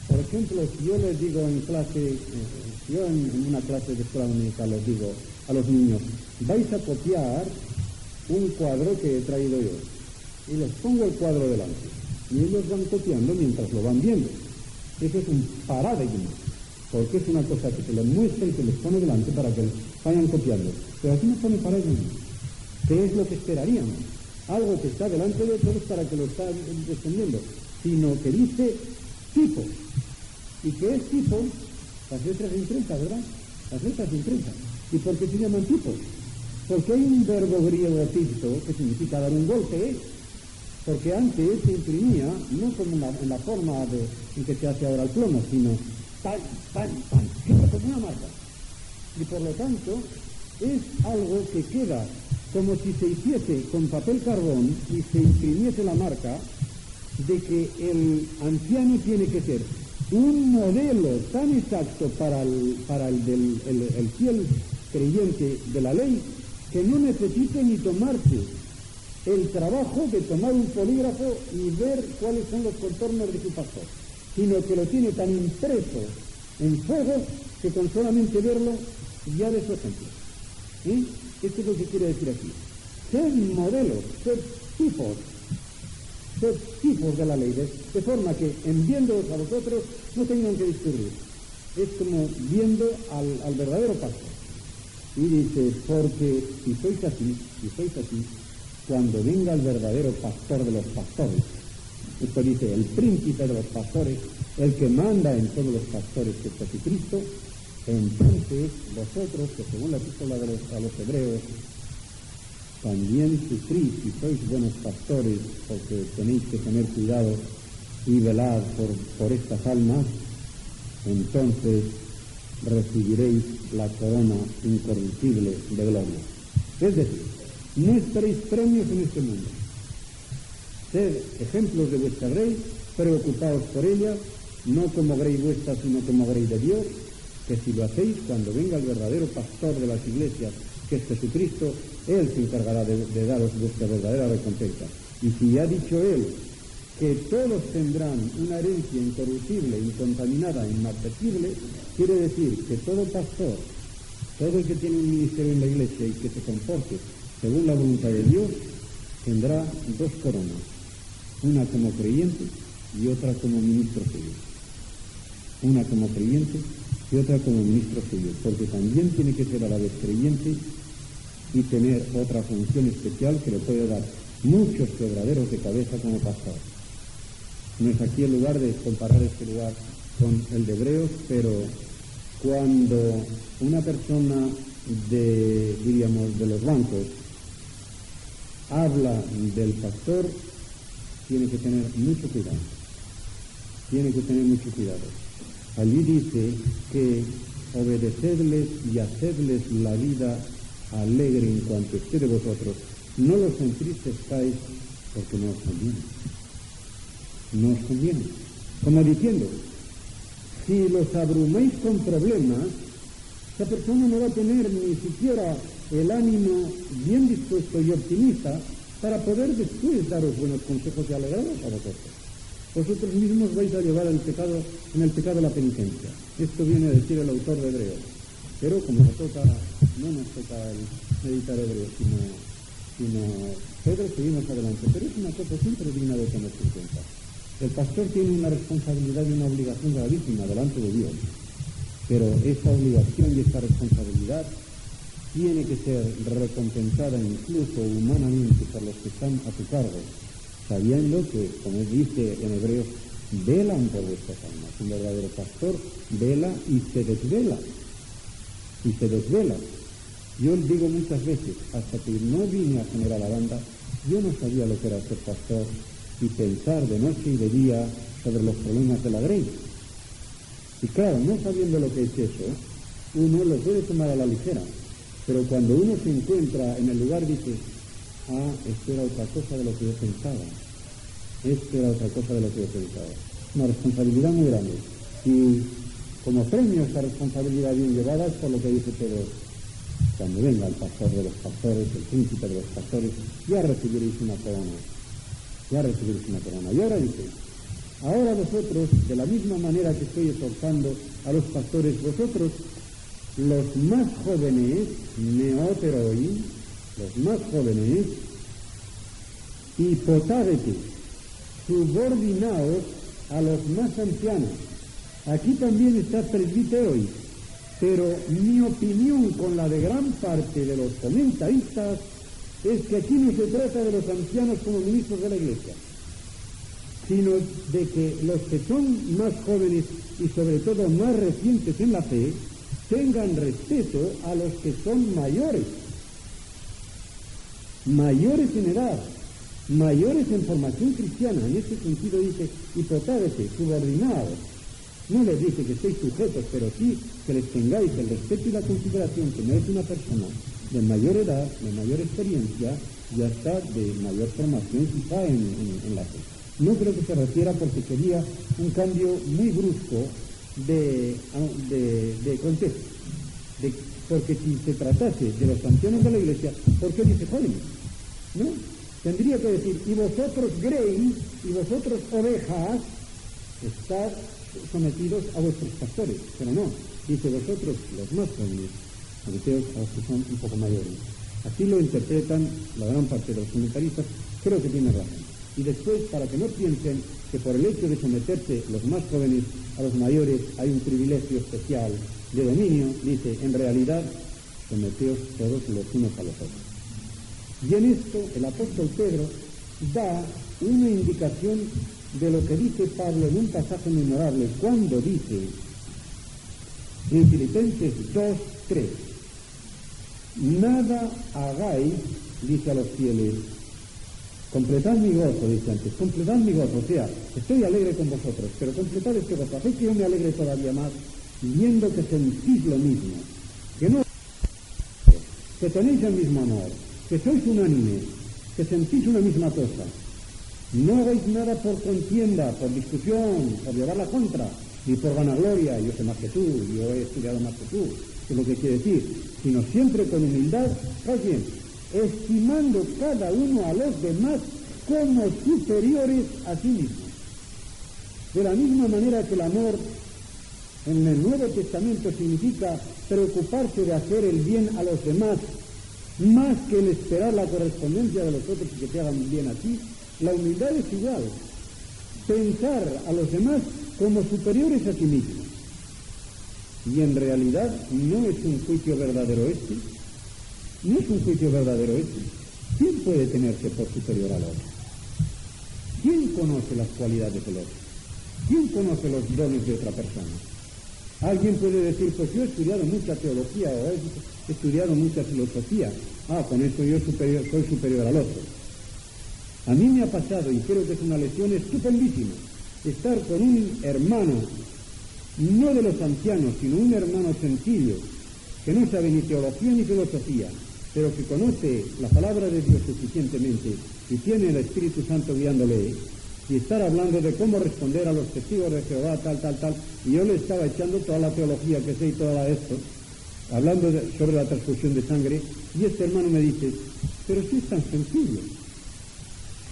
por ejemplo, si yo les digo en clase, yo en una clase de escuela dominical les digo a los niños, vais a copiar un cuadro que he traído yo, y les pongo el cuadro delante, y ellos van copiando mientras lo van viendo. Eso es un paradigma, porque es una cosa que se les muestra y se les pone delante para que vayan copiando. Pero aquí no pone paradigma. ¿Qué es lo que esperaríamos? Algo que está delante de todos para que lo está defendiendo, sino que dice tipo. ¿Y qué es tipo? Las letras de imprenta, ¿verdad? Las letras de imprenta. ¿Y por qué se llaman tipos? Porque hay un verbo griego tipto que significa dar un golpe, porque antes se imprimía no como en la forma en que se hace ahora el plomo, sino pan, como una marca. Y por lo tanto es algo que queda como si se hiciese con papel carbón y se imprimiese la marca de que el anciano tiene que ser un modelo tan exacto para el fiel creyente de la ley, que no necesite ni tomarse el trabajo de tomar un polígrafo y ver cuáles son los contornos de su pastor, sino que lo tiene tan impreso en fuego que con solamente verlo ya de su ejemplo. Esto es lo que quiere decir aquí. Sed modelos, sed tipos de la ley, de forma que en viéndoos a vosotros no tengan que discurrir. Es como viendo al verdadero pastor. Y dice, porque si sois así, cuando venga el verdadero pastor de los pastores, esto dice, el príncipe de los pastores, el que manda en todos los pastores, que es Jesucristo, entonces vosotros, que según la epístola a los hebreos, también sufrís y sois buenos pastores, porque tenéis que tener cuidado y velar por estas almas, entonces recibiréis la corona incorruptible de gloria. Es decir, no esperéis premios en este mundo. Sed ejemplos de vuestra grey, preocupaos por ella, no como grey vuestra, sino como grey de Dios, que si lo hacéis, cuando venga el verdadero pastor de las iglesias, que es Jesucristo, Él se encargará de daros vuestra verdadera recompensa. Y si ha dicho Él que todos tendrán una herencia incorruptible, incontaminada, inmarcesible, quiere decir que todo pastor, todo el que tiene un ministerio en la iglesia y que se comporte según la voluntad de Dios, tendrá dos coronas, una como creyente y otra como ministro suyo. Una como creyente y otra como ministro suyo, porque también tiene que ser a la vez creyente y tener otra función especial que le puede dar muchos quebraderos de cabeza como pastor. No es aquí el lugar de comparar este lugar con el de Hebreos, pero cuando una persona de los bancos habla del pastor, tiene que tener mucho cuidado. Allí dice que obedecedles y hacedles la vida alegre en cuanto esté de vosotros. No los entristezcáis porque no os conviene. Como diciendo, si los abrumáis con problemas, esa persona no va a tener ni siquiera el ánimo bien dispuesto y optimista para poder después daros buenos consejos y alegraros a vosotros. Vosotros mismos vais a llevar en el pecado la penitencia. Esto viene a decir el autor de Hebreos. Pero como no nos toca el meditar Hebreos, sino Pedro, seguimos adelante. Pero es una cosa siempre digna de tenerse en cuenta. El pastor tiene una responsabilidad y una obligación gravísima delante de Dios. Pero esa obligación y esa responsabilidad tiene que ser recompensada incluso humanamente por los que están a su cargo, sabiendo que, como dice en Hebreos, velan por vuestras almas. Un verdadero pastor vela y se desvela. Yo digo muchas veces, hasta que no vine a General Aranda, yo no sabía lo que era ser pastor y pensar de noche y de día sobre los problemas de la grey. Y claro, no sabiendo lo que es eso, uno lo puede tomar a la ligera, pero cuando uno se encuentra en el lugar dice, esto era otra cosa de lo que yo pensaba. Una responsabilidad muy grande. Y como premio a esa responsabilidad bien llevada es por lo que dice Pedro, cuando venga el pastor de los pastores, el príncipe de los pastores, ya recibiréis una corona. Y ahora dice, ahora vosotros, de la misma manera que estoy exhortando a los pastores, vosotros, los más jóvenes, neoteroi, los más jóvenes, hipotádete, subordinaos a los más ancianos. Aquí también está presbiteroi, pero mi opinión con la de gran parte de los comentaristas es que aquí no se trata de los ancianos como ministros de la iglesia, sino de que los que son más jóvenes y sobre todo más recientes en la fe tengan respeto a los que son mayores en edad, mayores en formación cristiana. En este sentido dice, hipotádete, subordinados. No les dice que estéis sujetos, pero sí que les tengáis el respeto y la consideración que merece una persona de mayor edad, de mayor experiencia y hasta de mayor formación quizá en la fe. No creo que se refiera porque sería un cambio muy brusco de contexto. Porque si se tratase de los ancianos de la Iglesia, ¿por qué dice jóvenes? ¿No? Tendría que decir, y vosotros Grey, y vosotros ovejas, estad sometidos a vuestros pastores. Pero no, dice vosotros los más jóvenes, someteos a los que son un poco mayores. Así lo interpretan la gran parte de los comentaristas, creo que tiene razón. Y después, para que no piensen que por el hecho de someterse los más jóvenes a los mayores hay un privilegio especial de dominio, dice, en realidad, someteos todos los unos a los otros. Y en esto el apóstol Pedro da una indicación de lo que dice Pablo en un pasaje memorable, cuando dice, en Filipenses 2:3, nada hagáis, dice a los fieles, completad mi gozo, dice antes, completad mi gozo, o sea, estoy alegre con vosotros, pero completad este gozo, hacéis que yo me alegre todavía más, viendo que sentís lo mismo, que tenéis el mismo amor, que sois unánimes, que sentís una misma cosa. No hagáis nada por contienda, por discusión, por llevar la contra, ni por vanagloria, yo sé más que tú, yo he estudiado más que tú, es lo que quiere decir, sino siempre con humildad, ¿sabes bien? Estimando cada uno a los demás como superiores a sí mismos. De la misma manera que el amor en el Nuevo Testamento significa preocuparse de hacer el bien a los demás, más que el esperar la correspondencia de los otros y que te hagan bien a ti, la humildad es igual. Pensar a los demás como superiores a sí mismos. Y en realidad no es un juicio verdadero este. No es un juicio verdadero este. ¿Quién puede tenerse por superior al otro? ¿Quién conoce las cualidades del otro? ¿Quién conoce los dones de otra persona? Alguien puede decir, pues yo he estudiado mucha teología o he estudiado mucha filosofía. Con eso yo soy superior al otro. A mí me ha pasado, y creo que es una lección estupendísima, estar con un hermano, no de los ancianos, sino un hermano sencillo, que no sabe ni teología ni filosofía, pero que conoce la palabra de Dios suficientemente y tiene el Espíritu Santo guiándole, y estar hablando de cómo responder a los testigos de Jehová, tal, y yo le estaba echando toda la teología que sé y toda esto, hablando sobre la transfusión de sangre, y este hermano me dice, pero si es tan sencillo.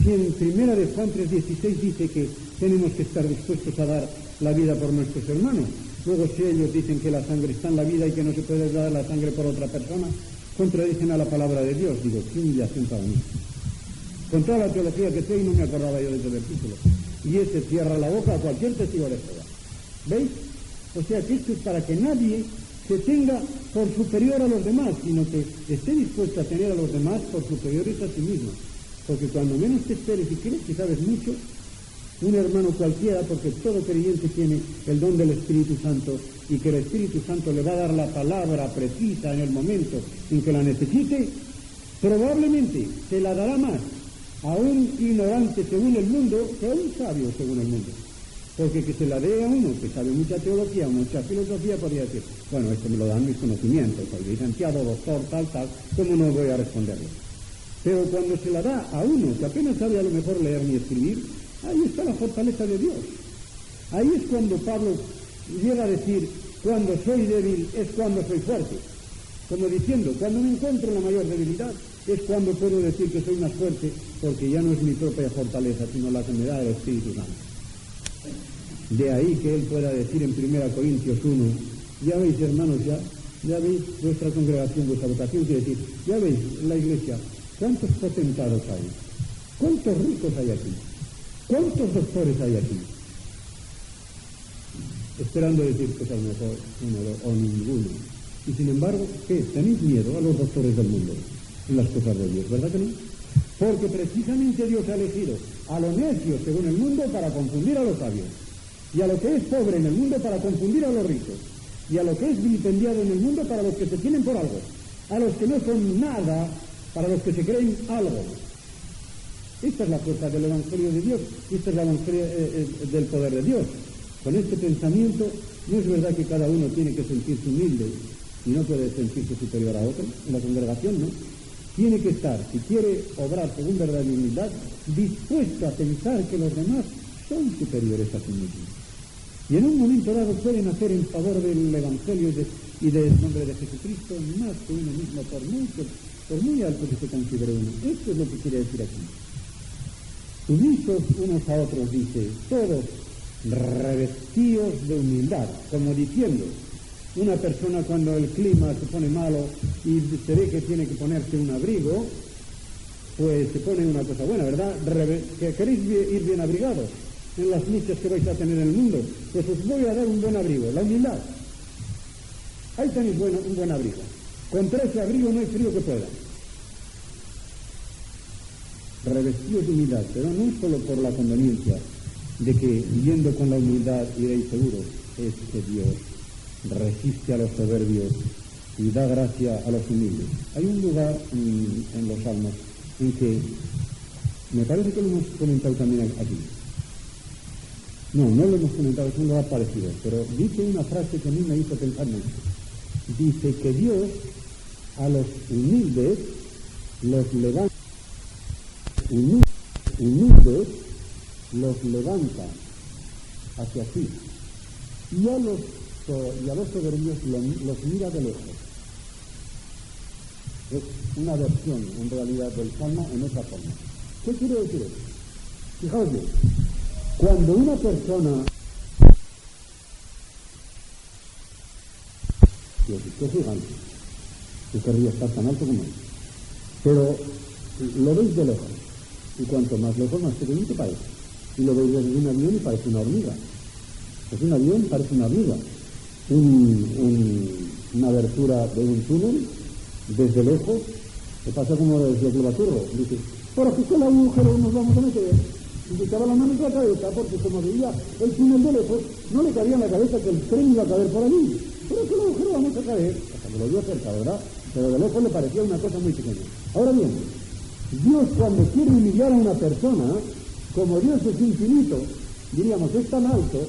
Si en primera de Juan 3:16 dice que tenemos que estar dispuestos a dar la vida por nuestros hermanos, luego si ellos dicen que la sangre está en la vida y que no se puede dar la sangre por otra persona, contradicen a la palabra de Dios. Digo, qué humillación para mí. Con toda la teología que sé y no me acordaba yo de ese versículo. Y ese cierra la boca a cualquier testigo de Jehová. ¿Veis? O sea que esto es para que nadie se tenga por superior a los demás, sino que esté dispuesto a tener a los demás por superiores a sí mismo. Porque cuando menos te esperes y crees que sabes mucho, un hermano cualquiera, porque todo creyente tiene el don del Espíritu Santo, y que el Espíritu Santo le va a dar la palabra precisa en el momento en que la necesite, probablemente se la dará más a un ignorante según el mundo que a un sabio según el mundo. Porque que se la dé a uno que sabe mucha teología, mucha filosofía, podría decir, bueno, esto me lo dan mis conocimientos, soy licenciado, doctor, tal, ¿cómo no voy a responderle? Pero cuando se la da a uno que apenas sabe a lo mejor leer ni escribir, ahí está la fortaleza de Dios. Ahí es cuando Pablo llega a decir, cuando soy débil es cuando soy fuerte. Como diciendo, cuando me encuentro en la mayor debilidad es cuando puedo decir que soy más fuerte, porque ya no es mi propia fortaleza, sino la que me da el Espíritu Santo. De ahí que él pueda decir en 1 Corintios 1, ya veis, hermanos, ya veis vuestra congregación, vuestra vocación, quiere decir, ya veis la iglesia, ¿cuántos potentados hay? ¿Cuántos ricos hay aquí? ¿Cuántos doctores hay aquí? Esperando decir que es a lo mejor uno o ninguno. Y sin embargo, ¿qué? Tenéis miedo a los doctores del mundo en las cosas de Dios, ¿verdad que no? Porque precisamente Dios ha elegido a lo necio según el mundo para confundir a los sabios, y a lo que es pobre en el mundo para confundir a los ricos, y a lo que es vilipendiado en el mundo para los que se tienen por algo, a los que no son nada para los que se creen algo. Esta es la fuerza del Evangelio de Dios, esta es la Evangelio del poder de Dios. Con este pensamiento, no es verdad que cada uno tiene que sentirse humilde y no puede sentirse superior a otro, en la congregación no, tiene que estar, si quiere obrar según verdad y humildad, dispuesto a pensar que los demás son superiores a sí mismos. Y en un momento dado pueden hacer en favor del Evangelio y del nombre de Jesucristo más que uno mismo, por muy alto que se considere uno. Esto es lo que quiere decir aquí. Sumisos unos a otros, dice, todos revestidos de humildad, como diciendo, una persona cuando el clima se pone malo y se ve que tiene que ponerse un abrigo, pues se pone una cosa buena, ¿verdad? Que queréis ir bien abrigados en las luchas que vais a tener en el mundo, pues os voy a dar un buen abrigo, la humildad. Ahí tenéis un buen abrigo. Contra ese abrigo no hay frío que pueda. Revestidos de humildad, pero no solo por la conveniencia de que yendo con la humildad iréis seguros, es que Dios resiste a los soberbios y da gracia a los humildes. Hay un lugar en los Salmos en que me parece que lo hemos comentado también aquí. No lo hemos comentado, es un lugar parecido, pero dice una frase que a mí me hizo pensar mucho. Dice que Dios a los humildes los levanta, humildes los levanta hacia sí, y a los soberbios los mira de lejos. Es una versión, en realidad, del Salmo en otra forma. ¿Qué quiere decir eso? Fijaos bien, cuando una persona... Dios, qué gigante, yo querría estar tan alto como él, pero lo veis de lejos, y cuanto más lejos, más pequeñito parece, y lo veis desde un avión y parece una hormiga. Pues un avión parece una hormiga. Una abertura de un túnel, desde lejos, le pasa como desde el Globaturro. Dice, por aquí está el agujero, nos vamos a meter. Y se echaba la mano en la cabeza, porque como veía el túnel de lejos, no le cabía en la cabeza que el tren iba a caer por allí. Pero que el agujero vamos a caer, hasta que lo vio cerca, ¿verdad? Pero de lejos le parecía una cosa muy pequeña. Ahora bien, Dios cuando quiere humillar a una persona, como Dios es infinito, diríamos, es tan alto,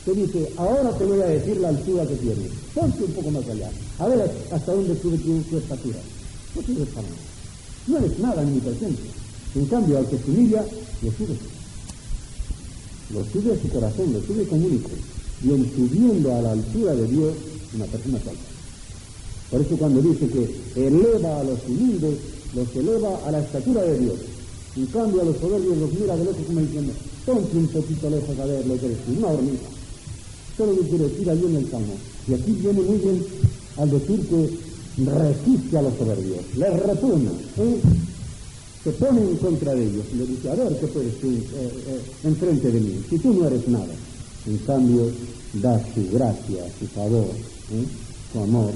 te dice, ahora te voy a decir la altura que tienes. Ponte un poco más allá. A ver hasta dónde sube tu estatura. No subes para nada. No eres nada en mi presencia. En cambio, al que se humilla, lo sube. Lo sube a su corazón, lo sube como único. Y en subiendo a la altura de Dios, una persona salta. Por eso cuando dice que eleva a los humildes, los eleva a la estatura de Dios. En cambio, a los soberbios los mira de lejos como diciendo, ponte un poquito lejos a ver lo que eres, una hormiga. Esto es lo que quiere decir ahí en el Salmo. Y aquí viene muy bien al decir que resiste a los soberbios, les repugna, se pone en contra de ellos y le dice, a ver qué puedes tú enfrente de mí, si tú no eres nada. En cambio, da su gracia, su favor, su amor,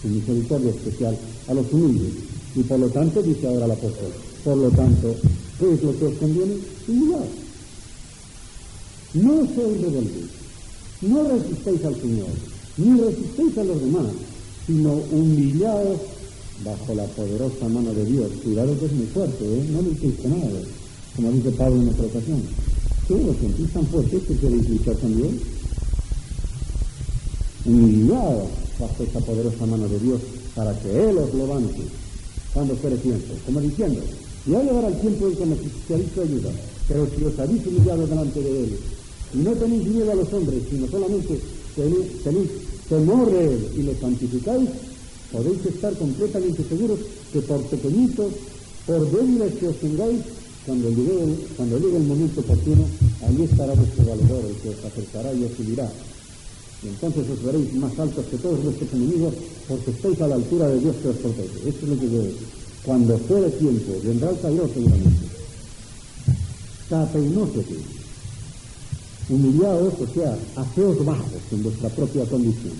su misericordia especial a los humildes. Y por lo tanto, dice ahora el apóstol, por lo tanto, ¿qué es lo que os conviene? Humillad. No seáis rebeldes, no resistéis al Señor, ni resistéis a los demás, sino humillaos bajo la poderosa mano de Dios. Cuidado que es muy fuerte, no luchéis con nada, como dice Pablo en otra ocasión. ¿Qué os sentís tan fuertes que queréis luchar con Dios? Humillaos bajo esa poderosa mano de Dios para que Él os levante cuando fuere tiempo, como diciendo, ya llegará el tiempo en que necesitaréis su ayuda, pero si os habéis humillado delante de Él y no tenéis miedo a los hombres, sino solamente tenéis temor de Él y lo santificáis, podéis estar completamente seguros que por pequeñitos, por débiles que os tengáis, cuando llegue el momento oportuno, allí estará vuestro valedor, el que os acercará y os subirá. Y entonces os veréis más altos que todos vuestros enemigos, porque estáis a la altura de Dios que os protege. Esto es lo que yo digo. Cuando fuere tiempo, vendrá el Cairo seguramente. Tapeinosetis. Humillaos, o sea, haceos bajos en vuestra propia condición.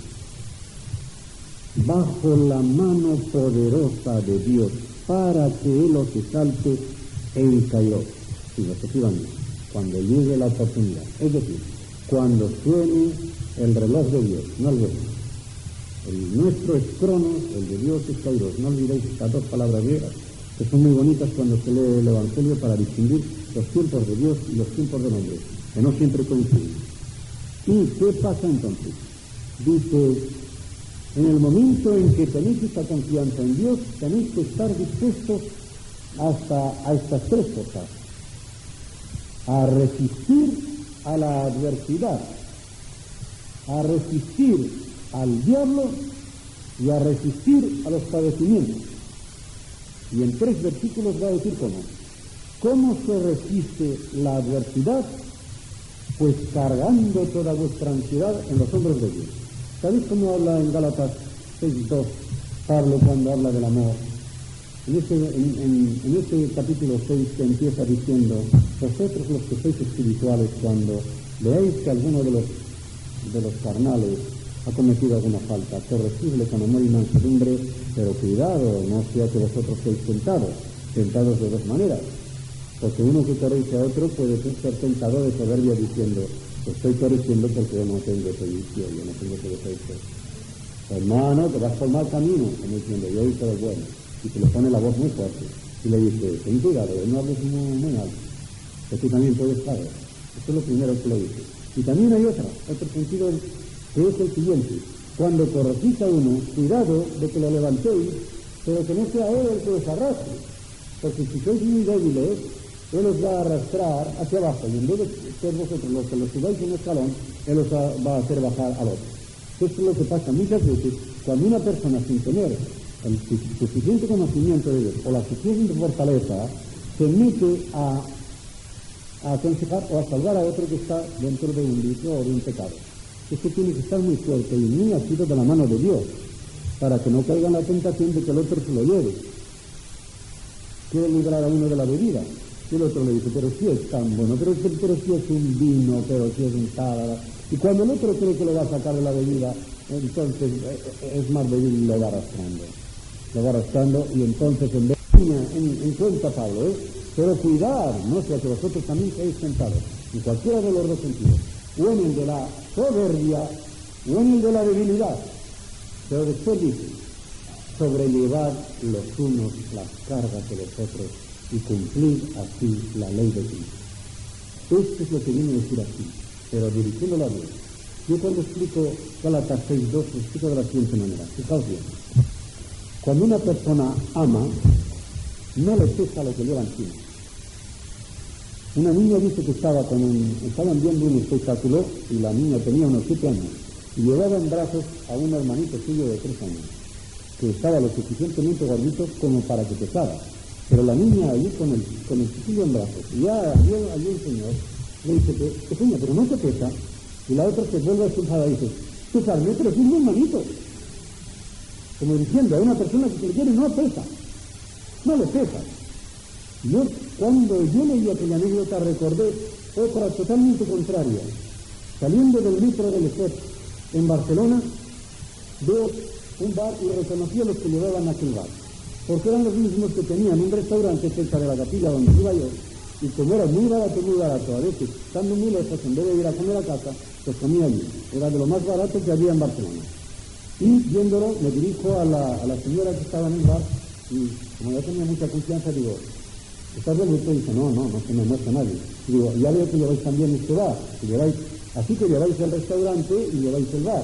Bajo la mano poderosa de Dios, para que Él os exalte en Cairo. Sí, efectivamente, cuando llegue la oportunidad. Es decir, cuando suene el reloj de Dios, no el vuestro. El nuestro es Cronos, el de Dios es Kairos. No olvidéis estas dos palabras griegas, que son muy bonitas cuando se lee el Evangelio para distinguir los tiempos de Dios y los tiempos del hombre, que no siempre coinciden. ¿Y qué pasa entonces? Dice En el momento en que tenéis esta confianza en Dios, tenéis que estar dispuestos a estas tres cosas: a resistir a la adversidad, a resistir al diablo y a resistir a los padecimientos. Y en 3 versículos va a decir cómo. ¿Cómo se resiste la adversidad? Pues cargando toda vuestra ansiedad en los hombros de Dios. ¿Sabéis cómo habla en Gálatas 6:2 Pablo cuando habla del amor? En este capítulo 6 que empieza diciendo: vosotros los que sois espirituales, cuando veáis que alguno de los carnales ha cometido alguna falta, corregidle con amor y mansedumbre, pero cuidado, no sea que vosotros seáis tentados de 2 maneras. Porque uno que corrige a otro puede ser tentado de soberbia diciendo: estoy corrigiendo porque yo no tengo ese vicio, yo no tengo ese defecto. Hermano, te vas por mal camino, como diciendo: yo hice el bueno. Y se le pone la voz muy fuerte y le dice: ten cuidado, no hables muy alto, que tú también puedes caer. Esto es lo primero que le dice. Y también hay otro sentido, que es el siguiente: cuando corregís a uno, cuidado de que lo levantéis, pero que no sea él el que os arrastre, porque si sois muy débiles, él os va a arrastrar hacia abajo, y en vez de ser vosotros los que lo subáis en un escalón, él os va a hacer bajar al otro. Esto es lo que pasa muchas veces cuando una persona, sin tener el suficiente conocimiento de Dios o la suficiente fortaleza, se mete a aconsejar o a salvar a otro que está dentro de un vicio o de un pecado. Esto tiene que estar muy fuerte y muy asido de la mano de Dios, para que no caiga en la tentación de que el otro se lo lleve. Quiere librar a uno de la bebida, y el otro le dice: pero si es tan bueno, pero si es un vino, pero si es un tal. Y cuando el otro cree que le va a sacar de la bebida, entonces es más débil y lo va arrastrando, y entonces en cuenta Pablo, pero cuidad, no sea que vosotros también seáis tentados, en cualquiera de los 2 sentidos, o en el de la soberbia o en el de la debilidad. Pero después dice: sobrellevad los unos las cargas de los otros y cumplid así la ley de Cristo. Esto es lo que viene a decir aquí, pero dirigiéndolo a Dios. Yo cuando explico Gálatas 6:2 lo explico de la siguiente manera. Fijaos bien. Cuando una persona ama, no le pesa lo que lleva encima. Una niña dice que estaban viendo un espectáculo y la niña tenía unos 7 años y llevaba en brazos a un hermanito suyo de 3 años, que estaba lo suficientemente gordito como para que pesara. Pero la niña allí con el chiquillo en brazos, y ya allí un señor le dice: pequeña, pero no te pesa. Y la otra se vuelve a expulsar y dice: pesarme, pero es un hermanito. Como diciendo, a una persona que se le quiere no pesa, no le pesa. Cuando yo leí aquella anécdota recordé otra totalmente contraria. Saliendo del metro del ESET en Barcelona, veo un bar y reconocí a los que llevaban a aquel bar, porque eran los mismos que tenían un restaurante cerca de la capilla donde iba yo, y como era muy barato, a veces estando muy lejos, en vez de ir a comer a casa, pues comía allí. Era de lo más barato que había en Barcelona. Y viéndolo, me dirijo a la señora que estaba en el bar, y como ya tenía mucha confianza, digo: ¿estás bien? Y usted dice: no se me muestra nadie. Y digo: ya veo que lleváis también este bar, así que lleváis el restaurante y lleváis el bar.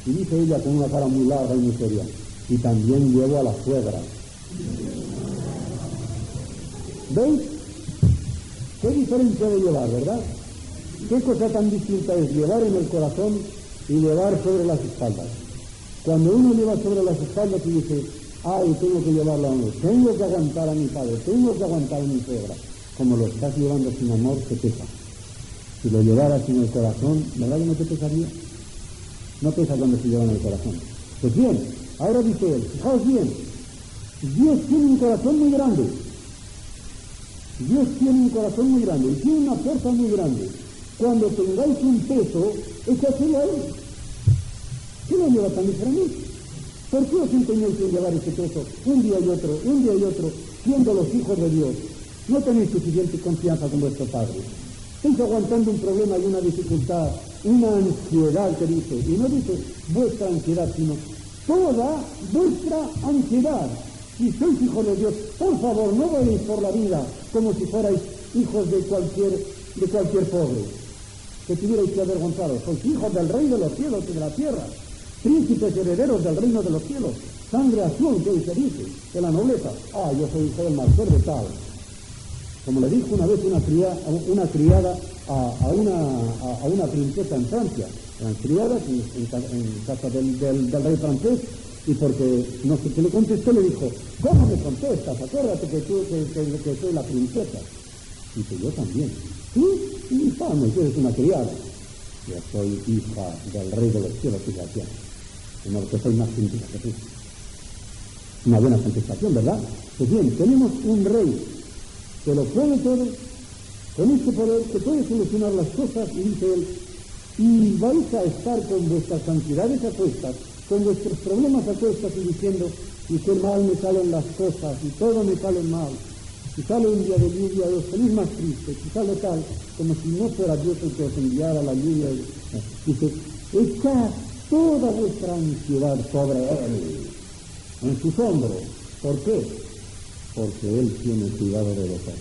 Y dice ella con una cara muy larga y muy seria: y también llevo a la suegra. ¿Veis? ¿Qué diferencia de llevar, verdad? ¿Qué cosa tan distinta es llevar en el corazón y llevar sobre las espaldas? Cuando uno lleva sobre las espaldas y dice: ay, tengo que llevarlo a uno, tengo que aguantar a mi padre, tengo que aguantar a mi suegra. Como lo estás llevando sin amor, te pesa. Si lo llevaras en el corazón, ¿verdad que no te pesaría? No pesa cuando se lleva en el corazón. Pues bien, ahora dice él: fijaos bien, Dios tiene un corazón muy grande. Dios tiene un corazón muy grande y tiene una fuerza muy grande. Cuando tengáis un peso, échaselo a él. ¿Qué lo lleva tan diferente? ¿Por qué os empeñáis en llevar ese peso un día y otro, siendo los hijos de Dios? No tenéis suficiente confianza con vuestro Padre. Estáis aguantando un problema y una dificultad, una ansiedad que dice, y no dice vuestra ansiedad, sino toda vuestra ansiedad. Si sois hijos de Dios, por favor, no vayáis por la vida como si fuerais hijos de cualquier pobre, que tuvierais que avergonzaros. Sois hijos del Rey de los cielos y de la tierra. príncipes herederos del reino de los cielos, sangre azul, que hoy se dice, de la nobleza. Yo soy hijo del marqués de tal. Como le dijo una vez una criada a una princesa en Francia. Eran criadas en casa del rey francés, y porque no sé qué le contestó, le dijo: ¿cómo me contestas? Acuérdate que soy la princesa. Dice: yo también. ¿Sí? Y vamos, tú eres una criada. Yo soy hija del rey de los cielos y la tierra. No, que soy más princesa que tú. Una buena contestación, ¿verdad? Pues bien, tenemos un rey que lo puede todo, con este poder que puede solucionar las cosas, y dice él: y vais a estar con vuestras ansiedades a cuestas, con vuestros problemas a cuestas, y diciendo: y qué mal me salen las cosas, y todo me sale mal, y sale un día de lluvia, os salís más tristes, y sale tal, como si no fuera Dios el que os enviara la lluvia. Dice: echad toda vuestra ansiedad sobre él, en sus hombros. ¿Por qué? Porque él tiene cuidado de vosotros.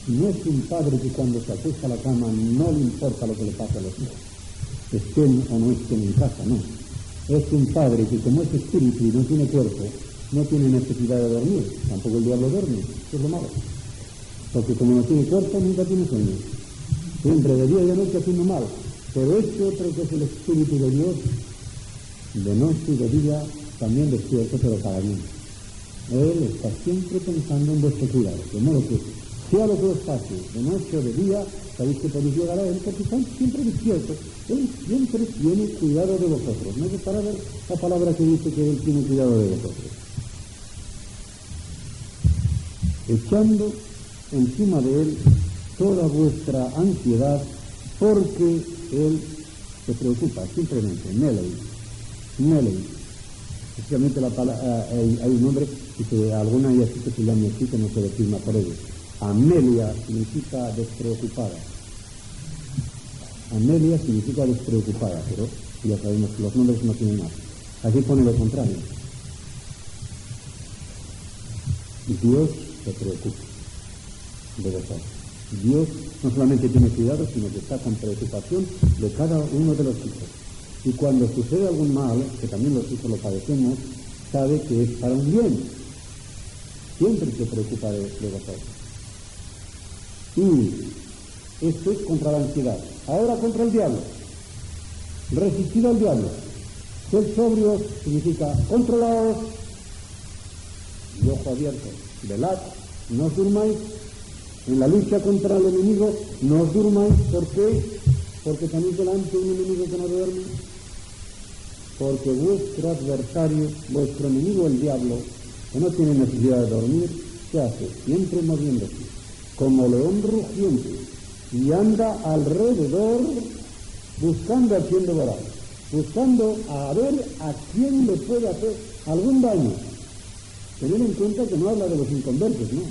No es un padre que cuando se acuesta a la cama no le importa lo que le pasa a los hijos, estén o no estén en casa, no. Es un padre que, como es espíritu y no tiene cuerpo, no tiene necesidad de dormir. Tampoco el diablo duerme, eso es lo malo. Porque como no tiene cuerpo, nunca tiene sueño. Siempre de día y de noche haciendo mal. Pero este otro, que es el espíritu de Dios, de noche y de día también despierto, pero para bien. Él está siempre pensando en vuestro cuidado, de modo que, sea lo que os pase, de noche o de día, sabéis que podéis llegar a él, porque están siempre despiertos. Él siempre tiene cuidado de vosotros. No es para ver la palabra que dice que él tiene cuidado de vosotros. Echando encima de él toda vuestra ansiedad, porque él se preocupa, simplemente. Melei. Especialmente hay un nombre que alguna hay así que se llama así, que no se defina por ello. Amelia significa despreocupada. Amelia significa despreocupada, pero ya sabemos que los nombres no tienen más. Aquí pone lo contrario. Dios se preocupa de vosotros. Dios no solamente tiene cuidado, sino que está con preocupación de cada uno de los hijos. Y cuando sucede algún mal, que también los hijos lo padecemos, sabe que es para un bien. Siempre se preocupa de vosotros. Y esto es contra la ansiedad. Ahora contra el diablo. Resistir al diablo. Ser sobrios significa controlaos y ojo abierto. Velad, no os durmáis. En la lucha contra el enemigo, no os durmáis. ¿Por qué? Porque tenéis delante un enemigo que no duerme. Porque vuestro adversario, vuestro enemigo el diablo, que no tiene necesidad de dormir, ¿qué hace? Siempre moviéndose, como león rugiente, y anda alrededor buscando a quien devorar, buscando a ver a quién le puede hacer algún daño. Tened en cuenta que no habla de los inconversos, ¿no?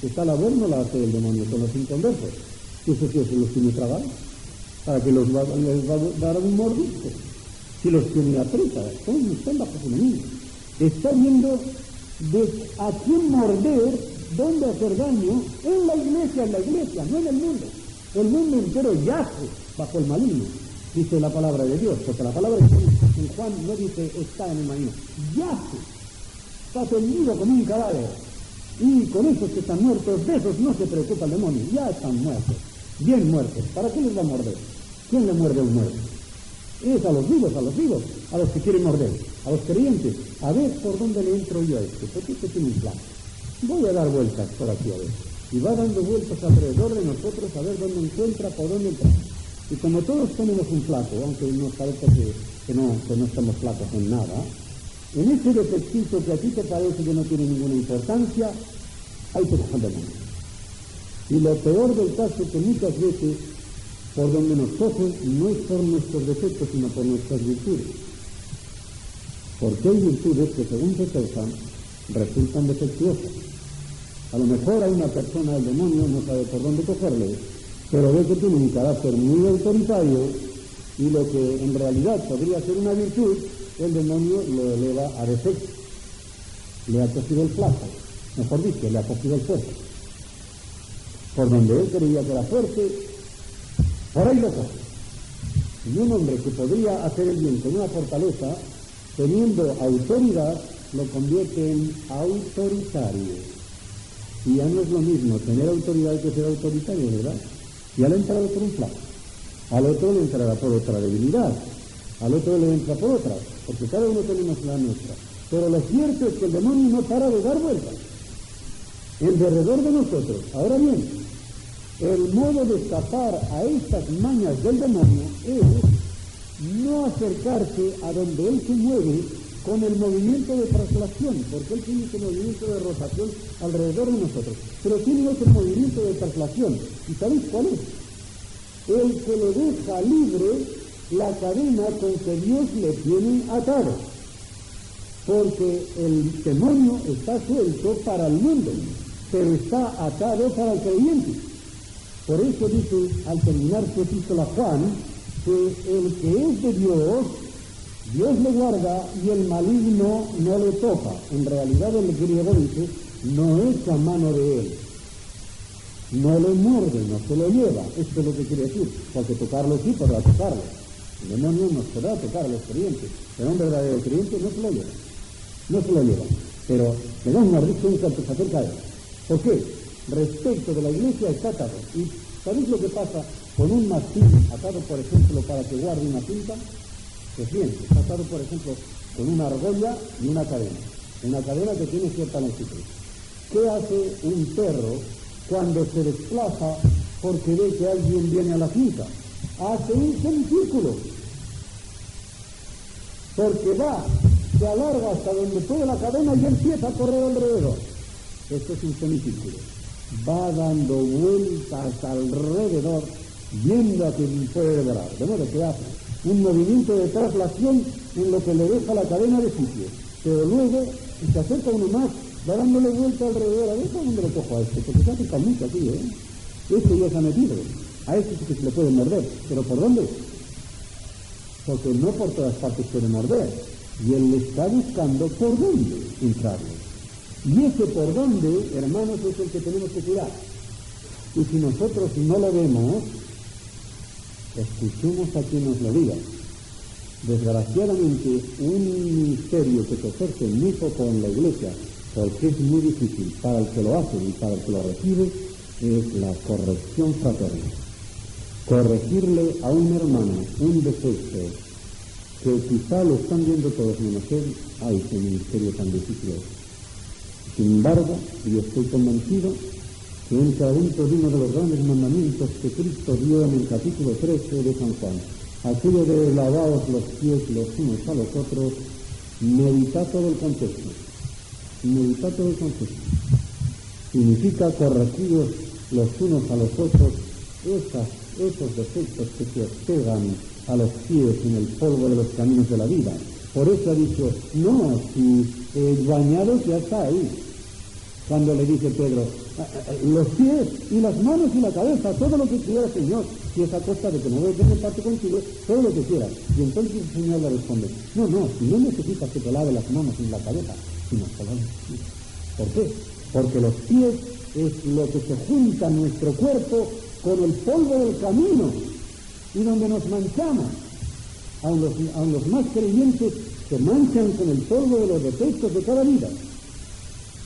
Esta labor no la hace el demonio con los inconversos. Eso sí, se los tiene tragados, para que les va a dar un mordisco. Si los tiene aprieta, están bajo su dominio. Está viendo a quién morder, dónde hacer daño, en la iglesia, no en el mundo. El mundo entero yace bajo el maligno, dice la palabra de Dios, porque la palabra en Juan no dice está en el maligno, yace, está tendido como un cadáver. Y con esos que están muertos, de esos no se preocupa el demonio, ya están muertos, bien muertos. ¿Para qué les va a morder? ¿Quién le muerde a un muerto? Es a los vivos, a los que quieren morder, a los creyentes. A ver por dónde le entro yo a este, porque este tiene un plan. Voy a dar vueltas por aquí a ver. Y va dando vueltas alrededor de nosotros a ver dónde encuentra, por dónde entra. Y como todos tenemos un flaco, aunque nos parece que no estamos flacos en nada, en ese defectito que a ti te parece que no tiene ninguna importancia, ahí te deja el demonio. Y lo peor del caso es que muchas veces por donde nos cogen no es por nuestros defectos, sino por nuestras virtudes. Porque hay virtudes que, según se pesan, resultan defectuosas. A lo mejor a una persona el demonio no sabe por dónde cogerle, pero ve que tiene un carácter muy autoritario, y lo que en realidad podría ser una virtud, el demonio lo eleva a defecto. Le ha cogido el flaco, mejor dicho, le ha cogido el fuerte. Por donde él creía que era fuerte, por ahí lo coge. Y un hombre que podría hacer el bien con una fortaleza, teniendo autoridad, lo convierte en autoritario. Y ya no es lo mismo tener autoridad que ser autoritario, ¿verdad? Ya le entrará por un plato, al otro le entrará por otra debilidad, al otro le entra por otra, porque cada uno tenemos la nuestra. Pero lo cierto es que el demonio no para de dar vueltas en derredor de nosotros. Ahora bien, el modo de escapar a estas mañas del demonio es no acercarse a donde él se mueve con el movimiento de traslación, porque él tiene ese movimiento de rotación alrededor de nosotros, pero tiene otro movimiento de traslación. ¿Y sabéis cuál es? El que le deja libre la cadena con que Dios le tiene atado, porque el demonio está suelto para el mundo, pero está atado para el creyente. Por eso dice al terminar su epístola Juan que el que es de Dios, Dios le guarda y el maligno no le toca. En realidad el griego dice, no echa mano de él, no le muerde, no se lo lleva. Esto es lo que quiere decir, porque tocarlo sí podrá tocarlo. El demonio nos podrá tocar a los creyentes, pero un verdadero creyente no se lo lleva. No se lo lleva. Pero le dan una restricción cuanto se acerca a él. ¿Por qué? Respecto de la iglesia está atado. ¿Y sabéis lo que pasa con un mastín atado, por ejemplo, para que guarde una cinta? Pues bien, está atado, por ejemplo, con una argolla y una cadena que tiene cierta longitud. ¿Qué hace un perro cuando se desplaza porque ve que alguien viene a la finca? Hace un semicírculo, porque va, se alarga hasta donde puede la cadena y empieza a correr alrededor. Esto es un semicírculo. Va dando vueltas alrededor, viendo a quien puede devorar. De modo que hace un movimiento de traslación en lo que le deja la cadena de sitio. Pero luego, si se acerca uno más, va dándole vuelta alrededor. A ver por dónde lo cojo a este, porque se acerca mucho aquí, Este ya se ha metido. A este sí que se le puede morder. ¿Pero por dónde? Porque no por todas partes puede morder. Y él le está buscando por dónde entrarle. Y ese por dónde, hermanos, es el que tenemos que cuidar. Y si nosotros no lo vemos, escuchemos a quien nos lo diga. Desgraciadamente, un ministerio que se ejerce muy poco en la iglesia, porque es muy difícil para el que lo hace y para el que lo recibe, es la corrección fraterna. Corregirle a un hermano un defecto que quizá lo están viendo todos menos él, ay, qué ministerio tan difícil es. Sin embargo, yo estoy convencido que entra dentro de uno de los grandes mandamientos que Cristo dio en el capítulo 13 de San Juan. Aquello de lavaos los pies los unos a los otros, meditad todo el contexto. Meditad todo el contexto. Significa corregiros los unos a los otros esos defectos que se os pegan a los pies en el polvo de los caminos de la vida. Por eso ha dicho, no, si bañados ya está ahí. Cuando le dice Pedro, los pies y las manos y la cabeza, todo lo que quiera, Señor, si es a costa de que no voy a tener parte contigo, todo lo que quieras. Y entonces el Señor le responde, no, si no necesitas que te lave las manos y la cabeza, sino solo los pies. ¿Por qué? Porque los pies es lo que se junta en nuestro cuerpo con el polvo del camino y donde nos manchamos. Aun los más creyentes se manchan con el polvo de los defectos de cada vida.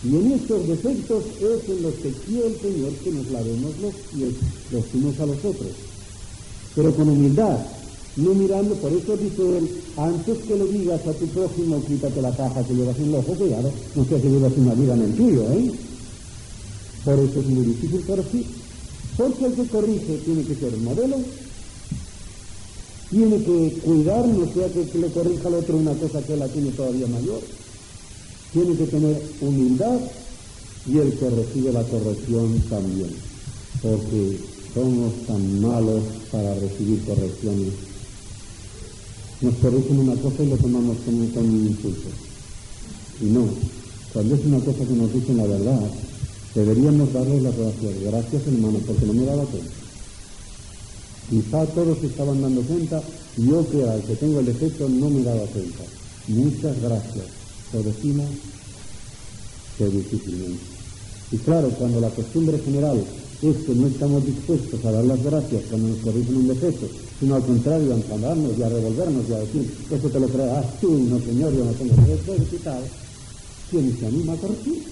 Y en estos defectos es en los que quiere el Señor que nos lavemos los pies los unos a los otros. Pero con humildad, no mirando, por eso dice él, antes que le digas a tu prójimo, quítate la paja que llevas en el ojo, cuidado, no sea que llevas una vida en el tuyo, Por eso es muy difícil corregir. Porque el que corrige tiene que ser modelo, tiene que cuidar, no sea que le corrija al otro una cosa que él la tiene todavía mayor. Tiene que tener humildad y el que recibe la corrección también, porque somos tan malos para recibir correcciones. Nos corrigen una cosa y lo tomamos como un insulto. Y no, cuando es una cosa que nos dicen la verdad, deberíamos darles las gracias. Gracias, hermano, porque no me daba cuenta. Quizá todos se estaban dando cuenta, y yo que al que tengo el defecto no me daba cuenta. Muchas gracias. Lo decimos que difícilmente. Y claro, cuando la costumbre general es que no estamos dispuestos a dar las gracias cuando nos corrigen un defecto, sino al contrario, a enfadarnos y a revolvernos y a decir, eso te lo creas tú, no señor, yo no tengo derecho de quitar. ¿Quién se anima a corregir?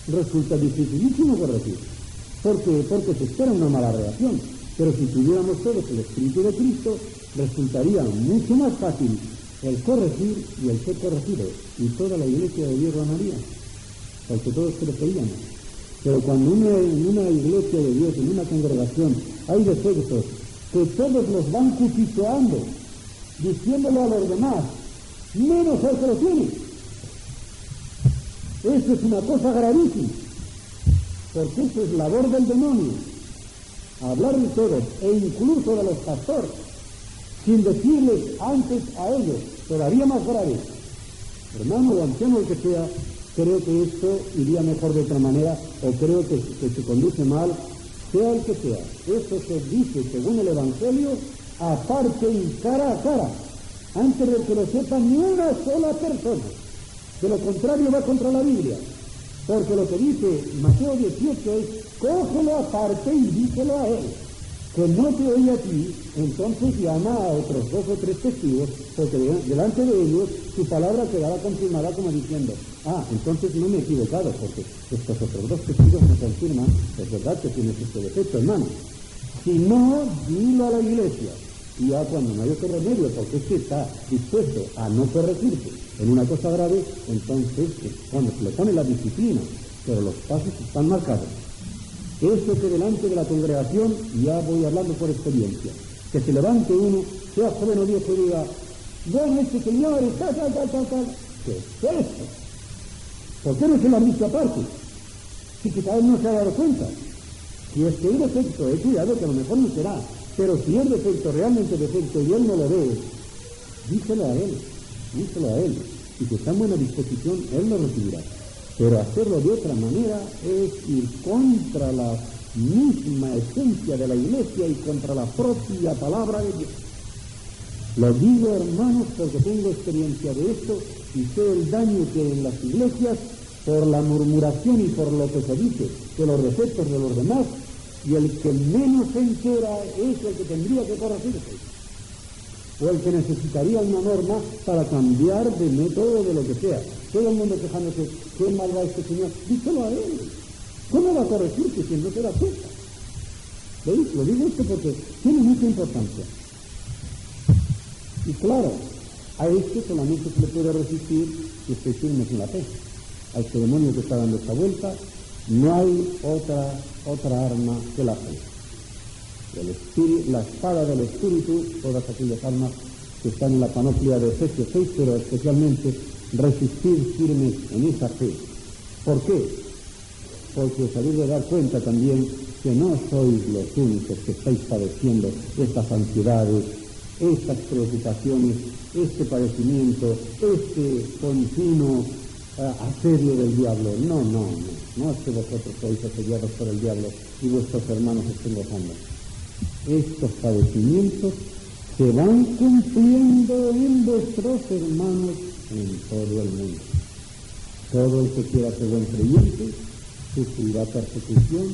Resulta dificilísimo corregir. ¿Por qué? Porque se espera una mala reacción. Pero si tuviéramos todos el Espíritu de Cristo, resultaría mucho más fácil el corregir y el ser corregido. Y toda la iglesia de Dios ganaría, porque todos creceríamos. Pero cuando en una iglesia de Dios, en una congregación, hay defectos que todos los van cuchicheando, diciéndole a los demás, menos al que lo tiene. Eso es una cosa gravísima, porque eso es labor del demonio. Hablar de todos, e incluso de los pastores, sin decirles antes a ellos, todavía más grave. Hermano o anciano, el que sea, creo que esto iría mejor de otra manera, o creo que se conduce mal, sea el que sea. Esto se dice, según el Evangelio, aparte y cara a cara, antes de que lo sepa ni una sola persona. De lo contrario va contra la Biblia, porque lo que dice Mateo 18 es, cógelo aparte y díselo a él. Que no te oye a ti, entonces llama a otros 2 o 3 testigos, porque delante de ellos su palabra quedará confirmada como diciendo, entonces no me he equivocado, porque estos otros 2 testigos me confirman, es verdad que tienes este defecto, hermano. Si no, dilo a la iglesia. Y ya cuando no hay otro remedio, porque es que está dispuesto a no corregirse en una cosa grave, entonces cuando se le pone la disciplina, pero los pasos están marcados. Eso que delante de la congregación, ya voy hablando por experiencia, que se levante uno, sea joven o viejo, y diga, bueno, este señor está tal. ¿Qué es esto? ¿Por qué no se lo han dicho aparte? Si quizás él no se ha dado cuenta. Si es que hay defecto, cuidado, que a lo mejor no será. Pero si es defecto, realmente defecto, y él no lo ve, díselo a él. Y si está en buena disposición, él lo recibirá. Pero hacerlo de otra manera es ir contra la misma esencia de la Iglesia y contra la propia palabra de Dios. Lo digo, hermanos, porque tengo experiencia de esto y sé el daño que en las iglesias, por la murmuración y por lo que se dice de los defectos de los demás, y el que menos se entera es el que tendría que corregirse, o el que necesitaría una norma para cambiar de método o de lo que sea. Todo el mundo quejándose, qué mal va este señor, díselo a él. ¿Cómo va a corregirse si no se da cuenta? ¿Veis? Lo digo esto porque tiene mucha importancia. Y claro, a este solamente se le puede resistir si estáis firmes en la fe. A este demonio que está dando esta vuelta, no hay otra arma que la fe. La espada del Espíritu, todas aquellas armas que están en la panoplia de Efesios 6, pero especialmente resistir firmes en esa fe. ¿Por qué? Porque os habéis de dar cuenta también que no sois los únicos que estáis padeciendo estas ansiedades, estas preocupaciones, este padecimiento, este continuo asedio del diablo. No es que vosotros sois asediados por el diablo y vuestros hermanos estén gozando. Estos padecimientos se van cumpliendo en vuestros hermanos en todo el mundo. Todo el que quiera ser buen creyente sufrirá persecución,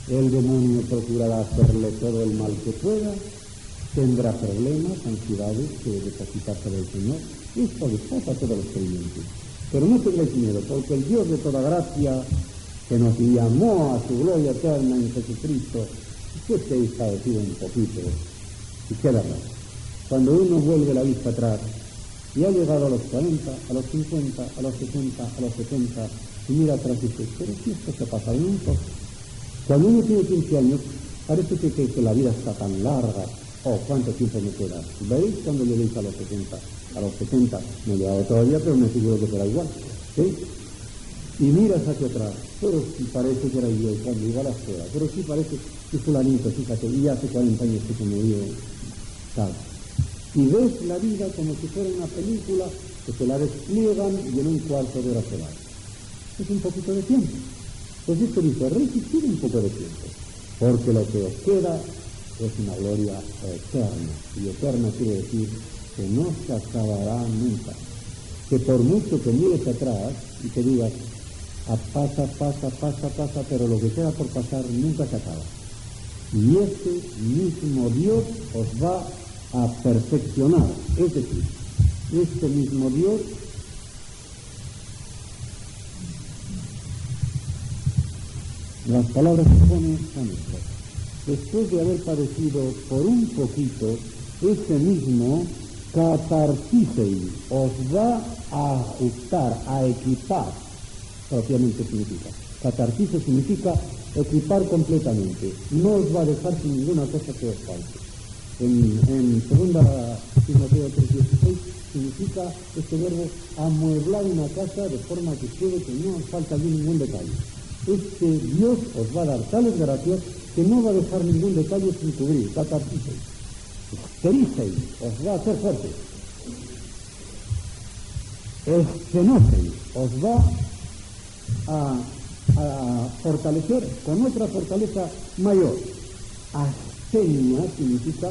el demonio procurará hacerle todo el mal que pueda, tendrá problemas, ansiedades que depositarse del Señor. Esto les pasa a todos los creyentes. Pero no tengáis miedo, porque el Dios de toda gracia, que nos llamó a su gloria eterna en Jesucristo, que se ha padecido un poquito, y qué verdad. Cuando uno vuelve la vista atrás, y ha llegado a los 40, a los 50, a los 60, a los 70, y mira atrás y dice, pero si esto se pasa en un poco. Cuando uno tiene 15 años, parece que la vida está tan larga. ¿Cuánto tiempo me queda? ¿Veis cuando lleguéis a los 70? A los 70 no he llegado todavía, pero me figuro que será igual. ¿Sí? Y miras hacia atrás, pero si parece que era yo cuando iba a la escuela, pero sí parece que fulanito, fíjate, y hace 40 años que me dio tal. Y ves la vida como si fuera una película que se la despliegan y en un cuarto de hora se va. Es un poquito de tiempo. Pues esto dice, resistir un poco de tiempo, porque lo que os queda es una gloria eterna. Y eterna quiere decir que no se acabará nunca. Que por mucho que mires atrás y que digas, pasa, pero lo que queda por pasar nunca se acaba. Y este mismo Dios os va a perfeccionar, es decir, este mismo Dios las palabras que pone son estas. Después de haber padecido por un poquito, ese mismo catarticeis os va a ajustar, a equipar, propiamente significa. Catartice significa equipar completamente, no os va a dejar sin ninguna cosa que os falte. En 2 Timoteo 3:16 significa este verbo amueblar una casa de forma que quede que no os falta allí ningún detalle. Este Dios os va a dar tales gracias que no va a dejar ningún detalle sin cubrir. Catarticeis, estericeis, os va a hacer fuerte. Estenoceis, os va a fortalecer con otra fortaleza mayor. Astenia significa,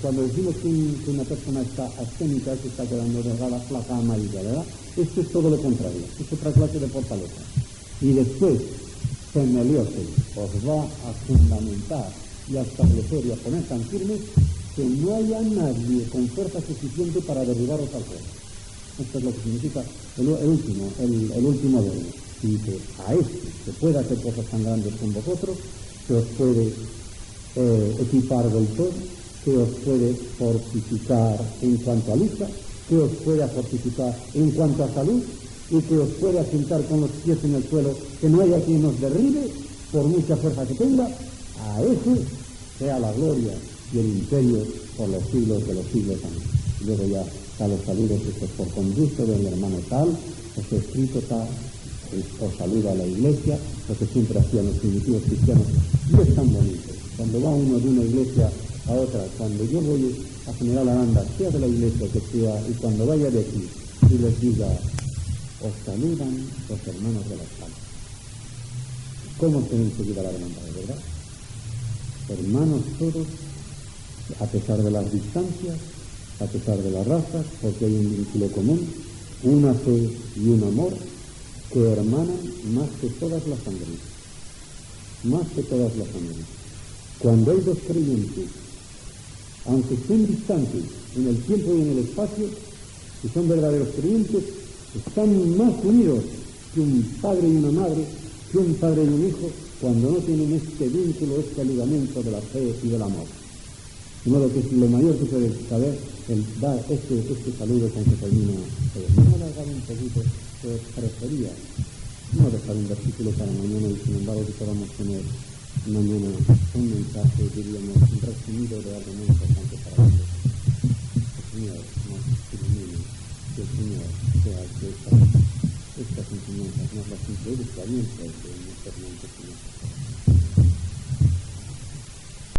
cuando decimos que una persona está asténica, se está quedando delgada, flaca, amarilla, ¿verdad? Esto es todo lo contrario, es otra clase de fortaleza. Y después, temelioseis, os va a fundamentar y a establecer y a poner tan firmes que no haya nadie con fuerza suficiente para derribaros al suelo. Esto es lo que significa el último verbo. Y dice, a este que pueda hacer cosas tan grandes con vosotros, que os puede equipar del todo, que os puede fortificar en cuanto a lucha, que os pueda fortificar en cuanto a salud, y que os puede asentar con los pies en el suelo, que no haya quien os derribe, por mucha fuerza que tenga. A ese sea la gloria y el imperio por los siglos de los siglos. Amén. Y luego ya a los saludos estos por conducto del hermano tal, os he escrito tal, os saluda a la iglesia, lo que siempre hacían los primitivos cristianos, y es tan bonito. Cuando va uno de una iglesia a otra, cuando yo voy a General Aranda, sea de la iglesia que sea, y cuando vaya de aquí, y les diga, os saludan los hermanos de la espalda. ¿Cómo tenéis que llevar a la hermandad, verdad? Hermanos todos, a pesar de las distancias, a pesar de las razas, porque hay un vínculo común, una fe y un amor que hermanan más que todas las sangres. Más que todas las sangres. Cuando hay dos creyentes, aunque estén distantes en el tiempo y en el espacio, si son verdaderos creyentes, están más unidos que un padre y una madre, que un padre y un hijo, cuando no tienen este vínculo, este ligamento de la fe y del amor. De modo que lo mayor que puede saber el dar este saludo con que termina. No alargar un poquito, que prefería no dejar un versículo para mañana, y sin embargo que podamos tener mañana un mensaje, diríamos, resumido de algo muy importante para ellos. El Señor nos ilumine, que el Señor sea que estas enseñanzas nos las introduce a mientras de nuestros mentes.